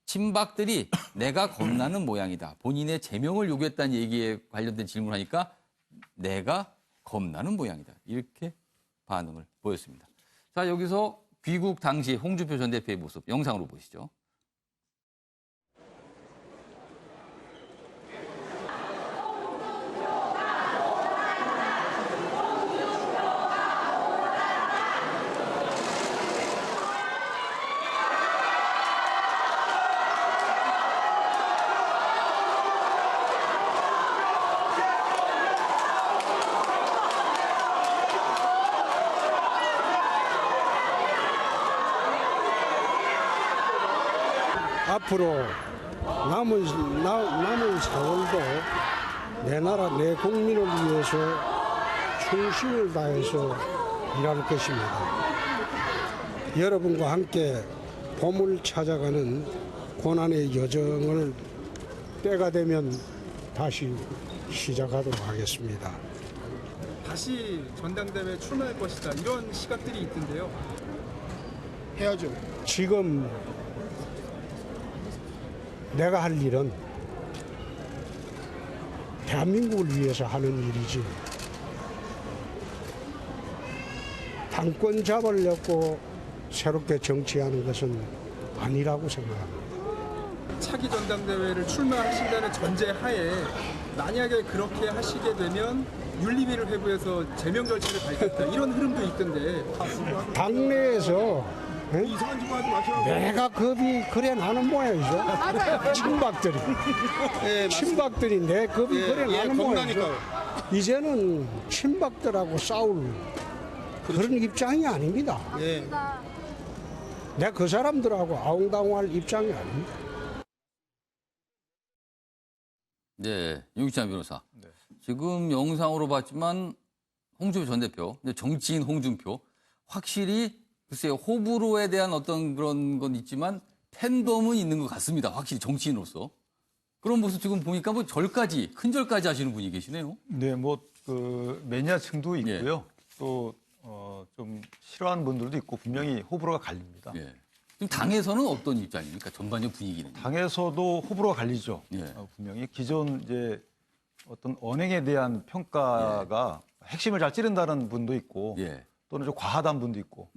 친박들이 내가 겁나는 모양이다. 본인의 제명을 요구했다는 얘기에 관련된 질문을 하니까 내가 겁나는 모양이다. 이렇게 반응을 보였습니다. 자, 여기서 귀국 당시 홍준표 전 대표의 모습 영상으로 보시죠.
앞으로 남은 세월도 내 나라 내 국민을 위해서 충실을 다해서 일할 것입니다. 여러분과 함께 봄을 찾아가는 고난의 여정을 때가 되면 다시 시작하도록 하겠습니다.
다시 전당대회에 출마할 것이다 이런 시각들이 있던데요.
해야죠. 지금 내가 할 일은 대한민국을 위해서 하는 일이지 당권 잡으려고 새롭게 정치하는 것은 아니라고 생각합니다.
차기 전당대회를 출마하신다는 전제하에 만약에 그렇게 하시게 되면 윤리위를 회부해서 제명 절차를 밟겠다 이런 흐름도 있던데
당내에서 내가 겁이 그래 나는 모양이죠. 친박들이. 친박들이 내 겁이 그래 나는 모양이죠. 이제는 친박들하고 싸울 그런 입장이 아닙니다. 내가 그 사람들하고 아웅다웅할 입장이 아닙니다.
네, 유기찬 변호사. 지금 영상으로 봤지만 홍준표 전 대표, 정치인 홍준표, 확실히 글쎄요, 호불호에 대한 어떤 그런 건 있지만 팬덤은 있는 것 같습니다. 확실히 정치인으로서. 그런 모습 지금 보니까 뭐 절까지, 큰 절까지 하시는 분이 계시네요.
네, 매니아층도 있고요. 또, 좀 싫어하는 분들도 있고 분명히 호불호가 갈립니다.
예. 지금 당에서는 어떤 입장입니까? 전반적 분위기는.
당에서도 호불호가 갈리죠.
예.
분명히 기존 이제 어떤 언행에 대한 평가가 핵심을 잘 찌른다는 분도 있고 또는 좀 과하다는 분도 있고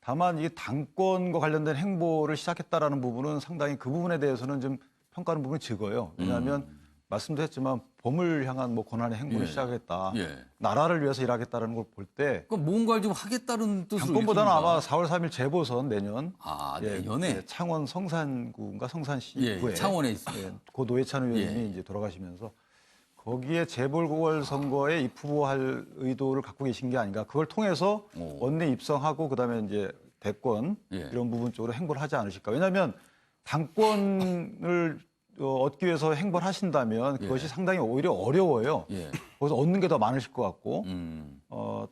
다만 이 당권과 관련된 행보를 시작했다라는 부분은 상당히 그 부분에 대해서는 좀 평가하는 부분이 적어요. 왜냐하면 말씀도 했지만 봄을 향한 고난의 행보를 시작했다. 나라를 위해서 일하겠다는 걸 볼 때
뭔가를 좀 하겠다는 뜻으로
당권보다는 아마 4월 3일 재보선 내년
내년에
창원 성산구인가 성산시구에
창원에 있어요.
고 노회찬 의원님이 이제 돌아가시면서 거기에 재보궐선거에 입후보할 의도를 갖고 계신 게 아닌가. 그걸 통해서 원내 입성하고 그다음에 이제 대권 이런 부분 쪽으로 행보를 하지 않으실까. 왜냐하면 당권을 얻기 위해서 행보를 하신다면 그것이 상당히 오히려 어려워요. 거기서 얻는 게 더 많으실 것 같고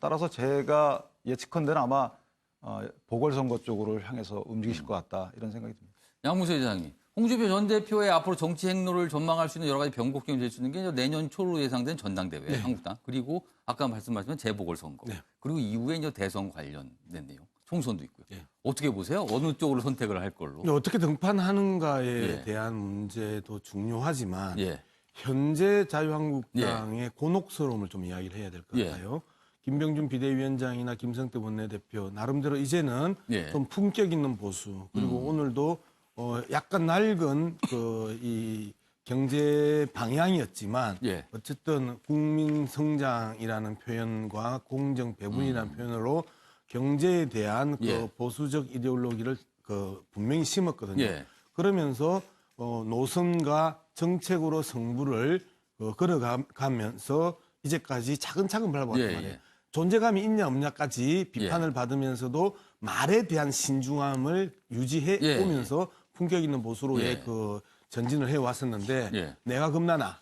따라서 제가 예측컨대는 아마 보궐선거 쪽으로 향해서 움직이실 것 같다 이런 생각이 듭니다.
양문세 회장님. 홍준표 전 대표의 앞으로 정치 행로를 전망할 수 있는 여러 가지 변곡점이 될 수 있는 게 내년 초로 예상된 전당대회, 한국당, 그리고 아까 말씀하신 재보궐선거, 그리고 이후에 이제 대선 관련된 내용, 총선도 있고요. 어떻게 보세요? 어느 쪽으로 선택을 할 걸로?
어떻게 등판하는가에 대한 문제도 중요하지만 현재 자유한국당의 곤혹스러움을 좀 이야기를 해야 될 것 같아요. 김병준 비대위원장이나 김성태 원내대표 나름대로 이제는 좀 품격 있는 보수 그리고 오늘도 약간 낡은 이 경제 방향이었지만 어쨌든 국민 성장이라는 표현과 공정 배분이라는 표현으로 경제에 대한 그 보수적 이데올로기를 분명히 심었거든요. 그러면서 노선과 정책으로 성부를 걸어가면서 이제까지 차근차근 밟아왔단 말이에요. 존재감이 있냐 없냐까지 비판을 받으면서도 말에 대한 신중함을 유지해 오면서 품격 있는 보수로의 그 전진을 해왔었는데 내가 겁나나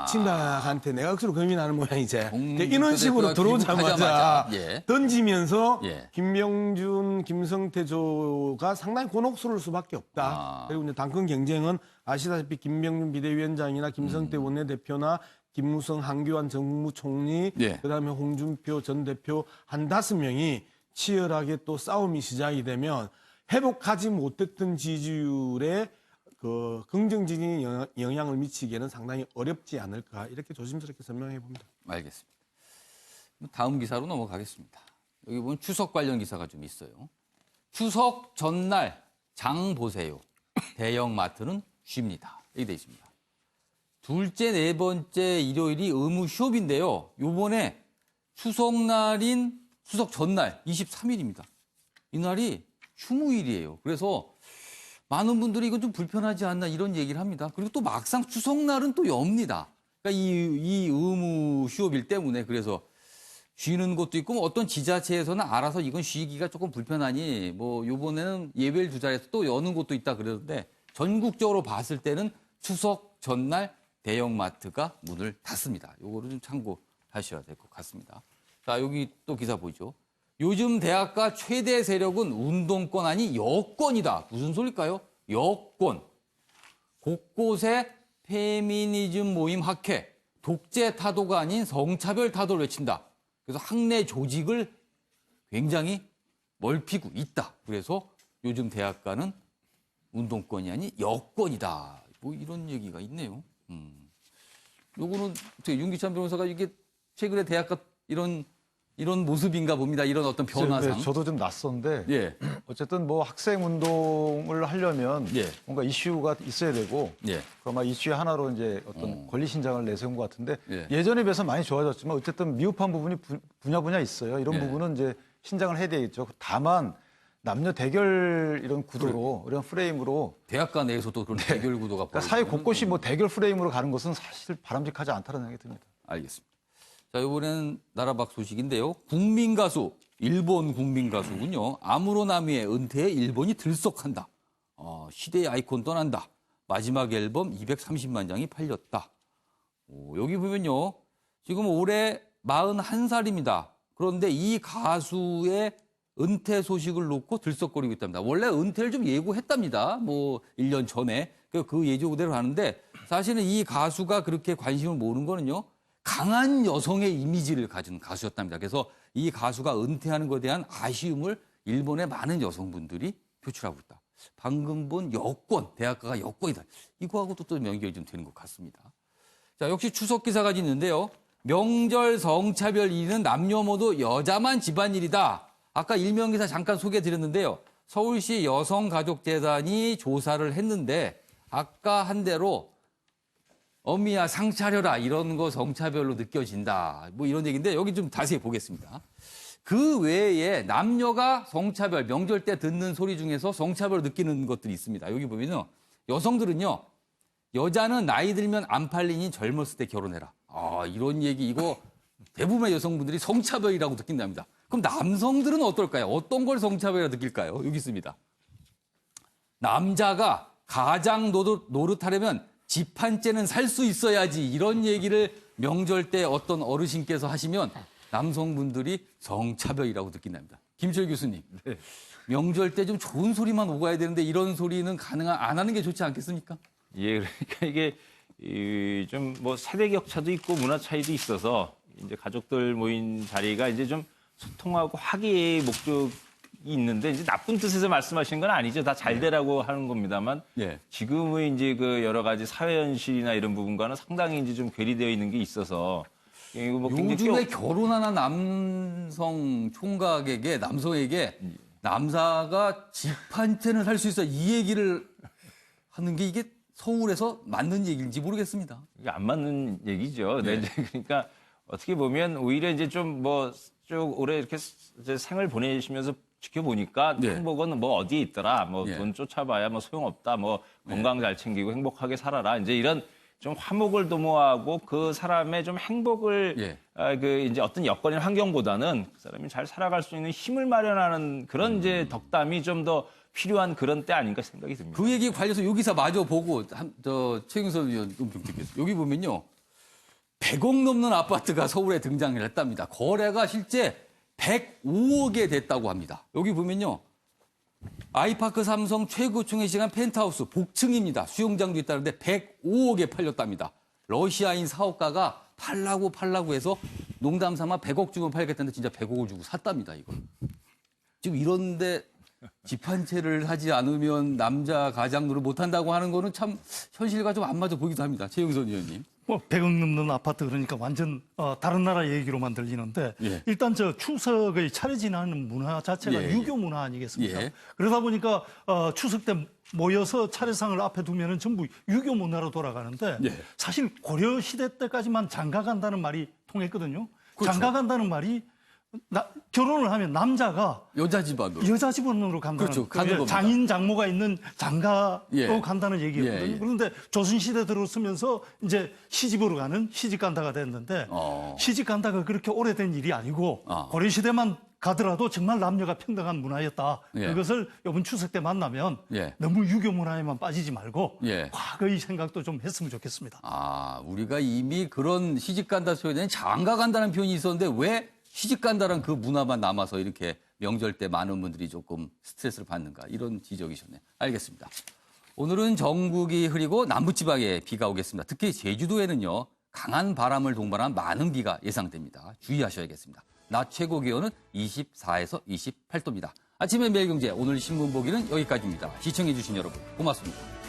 친박한테 내가 억수로 겁이 나는 모양이지. 이런 식으로 들어오자마자 던지면서 김병준, 김성태조가 상당히 곤혹스러울 수밖에 없다. 그리고 이제 당권 경쟁은 아시다시피 김병준 비대위원장이나 김성태 원내대표나 김무성, 한교안 정무총리,
예.
그다음에 홍준표 전 대표 한 5명이 치열하게 또 싸움이 시작이 되면 회복하지 못했던 지지율에 그 긍정적인 영향을 미치기에는 상당히 어렵지 않을까 이렇게 조심스럽게 설명해 봅니다.
알겠습니다. 다음 기사로 넘어가겠습니다. 여기 보면 추석 관련 기사가 좀 있어요. 추석 전날 장 보세요. 대형 마트는 쉽니다. 이렇게 돼 있습니다. 둘째, 네 번째 일요일이 의무 휴업인데요. 요번에 추석날인 추석 전날 23일입니다. 이날이 휴무일이에요. 그래서 많은 분들이 이건 좀 불편하지 않나 이런 얘기를 합니다. 그리고 또 막상 추석날은 또 엽니다. 그러니까 이 의무 휴업일 때문에 그래서 쉬는 곳도 있고 뭐 어떤 지자체에서는 알아서 이건 쉬기가 조금 불편하니 뭐 요번에는 예외를 두자해서 또 여는 곳도 있다 그러는데 전국적으로 봤을 때는 추석 전날 대형마트가 문을 닫습니다. 요거를 좀 참고하셔야 될 것 같습니다. 자, 여기 또 기사 보이죠. 요즘 대학가 최대 세력은 운동권 아니 여권이다. 무슨 소리일까요? 여권. 곳곳에 페미니즘 모임 학회, 독재 타도가 아닌 성차별 타도를 외친다. 그래서 학내 조직을 굉장히 넓히고 있다. 그래서 요즘 대학가는 운동권이 아닌 여권이다. 뭐 이런 얘기가 있네요. 요거는 윤기찬 변호사가 이게 최근에 대학가 이런 모습인가 봅니다. 이런 어떤 변화상.
네, 저도 좀 낯선데
예.
어쨌든 뭐 학생 운동을 하려면
예.
뭔가 이슈가 있어야 되고
예.
아마 이슈 하나로 이제 어떤 권리 신장을 내세운 것 같은데
예.
예전에 비해서 많이 좋아졌지만 어쨌든 미흡한 부분이 분야 있어요. 이런
예.
부분은 이제 신장을 해야 되겠죠. 다만 남녀 대결 이런 구도로 이런 프레임으로
대학가 내에서도 그런 대결 구도가
그러니까 사회 곳곳이 뭐 대결 프레임으로 가는 것은 사실 바람직하지 않다는 생각이 듭니다.
알겠습니다. 자, 이번엔 나라밖 소식인데요. 국민 가수, 일본 국민 가수군요. 아무로나미의 은퇴에 일본이 들썩한다. 시대의 아이콘 떠난다. 마지막 앨범 230만 장이 팔렸다. 여기 보면요. 지금 올해 41살입니다. 그런데 이 가수의 은퇴 소식을 놓고 들썩거리고 있답니다. 원래 은퇴를 좀 예고했답니다. 뭐 1년 전에. 그 예고 그대로 하는데 사실은 이 가수가 그렇게 관심을 모으는 거는요. 강한 여성의 이미지를 가진 가수였답니다. 그래서 이 가수가 은퇴하는 것에 대한 아쉬움을 일본의 많은 여성분들이 표출하고 있다. 방금 본 여권, 대학가가 여권이다. 이거하고도 또 연결이 좀 되는 것 같습니다. 자, 역시 추석 기사가 있는데요. 명절 성차별 1위는 남녀 모두 여자만 집안일이다. 아까 일명 기사 잠깐 소개해드렸는데요. 서울시 여성가족재단이 조사를 했는데 아까 한 대로 어미야 상 차려라 이런 거 성차별로 느껴진다. 뭐 이런 얘기인데 여기 좀 자세히 보겠습니다. 그 외에 남녀가 성차별, 명절 때 듣는 소리 중에서 성차별을 느끼는 것들이 있습니다. 여기 보면요. 여성들은요. 여자는 나이 들면 안 팔리니 젊었을 때 결혼해라. 이런 얘기 이거 대부분의 여성분들이 성차별이라고 느낀답니다. 그럼 남성들은 어떨까요? 어떤 걸 성차별이라고 느낄까요? 여기 있습니다. 남자가 가장 노릇하려면 집 한 채는 살 수 있어야지 이런 얘기를 명절 때 어떤 어르신께서 하시면 남성분들이 성차별이라고 느낀답니다. 김철 교수님, 네. 명절 때 좀 좋은 소리만 오가야 되는데 이런 소리는 안 하는 게 좋지 않겠습니까?
예, 그러니까 이게 좀 뭐 세대 격차도 있고 문화 차이도 있어서 이제 가족들 모인 자리가 이제 좀 소통하고 화기의 목적이 있는데 이제 나쁜 뜻에서 말씀하신 건 아니죠. 다 잘 되라고 하는 겁니다만
예.
지금의 이제 그 여러 가지 사회 현실이나 이런 부분과는 상당히 이제 좀 괴리되어 있는 게 있어서 뭐
요즘에 결혼하는 남성 총각에게 남성에게 남자가 집 한 채는 살 수 있어 이 얘기를 하는 게 이게 서울에서 맞는 얘기인지 모르겠습니다.
이게 안 맞는 얘기죠.
네.
네. 그러니까 어떻게 보면 오히려 이제 좀 뭐 쭉 오래 이렇게 이제 생을 보내시면서 지켜보니까
네.
행복은 뭐 어디에 있더라. 뭐
네.
돈 쫓아봐야 뭐 소용없다. 뭐 건강 잘 챙기고 행복하게 살아라. 이제 이런 좀 화목을 도모하고 그 사람의 좀 행복을 그 이제 어떤 여건이나 환경보다는 그 사람이 잘 살아갈 수 있는 힘을 마련하는 그런 이제 덕담이 좀 더 필요한 그런 때 아닌가 생각이 듭니다.
그 얘기 관련해서 요 기사 마저 보고 최경선 의원 좀 듣겠습니다. 여기 보면요. 100억 넘는 아파트가 서울에 등장을 했답니다. 거래가 실제 105억에 됐다고 합니다. 여기 보면요. 아이파크 삼성 최고층에 시간 펜트하우스 복층입니다. 수영장도 있다는데 105억에 팔렸답니다. 러시아인 사업가가 팔라고 해서 농담 삼아 100억 주면 팔겠다는데 진짜 100억을 주고 샀답니다, 이거. 지금 이런데 집 한 채를 하지 않으면 남자 가장노릇 못한다고 하는 거는 참 현실과 좀 안 맞아 보이기도 합니다. 최영선 의원님.
뭐 100억 넘는 아파트 그러니까 완전 다른 나라 얘기로만 들리는데
예.
일단 저 추석의 차례 지나는 문화 자체가
예.
유교 문화 아니겠습니까?
예.
그러다 보니까 추석 때 모여서 차례상을 앞에 두면은 전부 유교 문화로 돌아가는데
예.
사실 고려 시대 때까지만 장가 간다는 말이 통했거든요.
그렇죠.
장가 간다는 말이 결혼을 하면 남자가
여자 집안으로.
여자 집안으로 간다는
그렇죠. 가는 겁니다.
장인 장모가 있는 장가로
예.
간다는 얘기거든요.
예, 예.
그런데 조선시대 들어서면서 이제 시집으로 가는 시집 간다가 됐는데 시집 간다가 그렇게 오래된 일이 아니고 고려시대만 가더라도 정말 남녀가 평등한 문화였다.
예.
그것을 이번 추석 때 만나면
예.
너무 유교 문화에만 빠지지 말고
예.
과거의 생각도 좀 했으면 좋겠습니다.
우리가 이미 그런 시집 간다 소리는 장가 간다는 표현이 있었는데 왜 시집 간다는 그 문화만 남아서 이렇게 명절 때 많은 분들이 조금 스트레스를 받는가 이런 지적이셨네요. 알겠습니다. 오늘은 전국이 흐리고 남부지방에 비가 오겠습니다. 특히 제주도에는요. 강한 바람을 동반한 많은 비가 예상됩니다. 주의하셔야겠습니다. 낮 최고 기온은 24에서 28도입니다. 아침의 매일경제 오늘 신문 보기는 여기까지입니다. 시청해 주신 여러분 고맙습니다.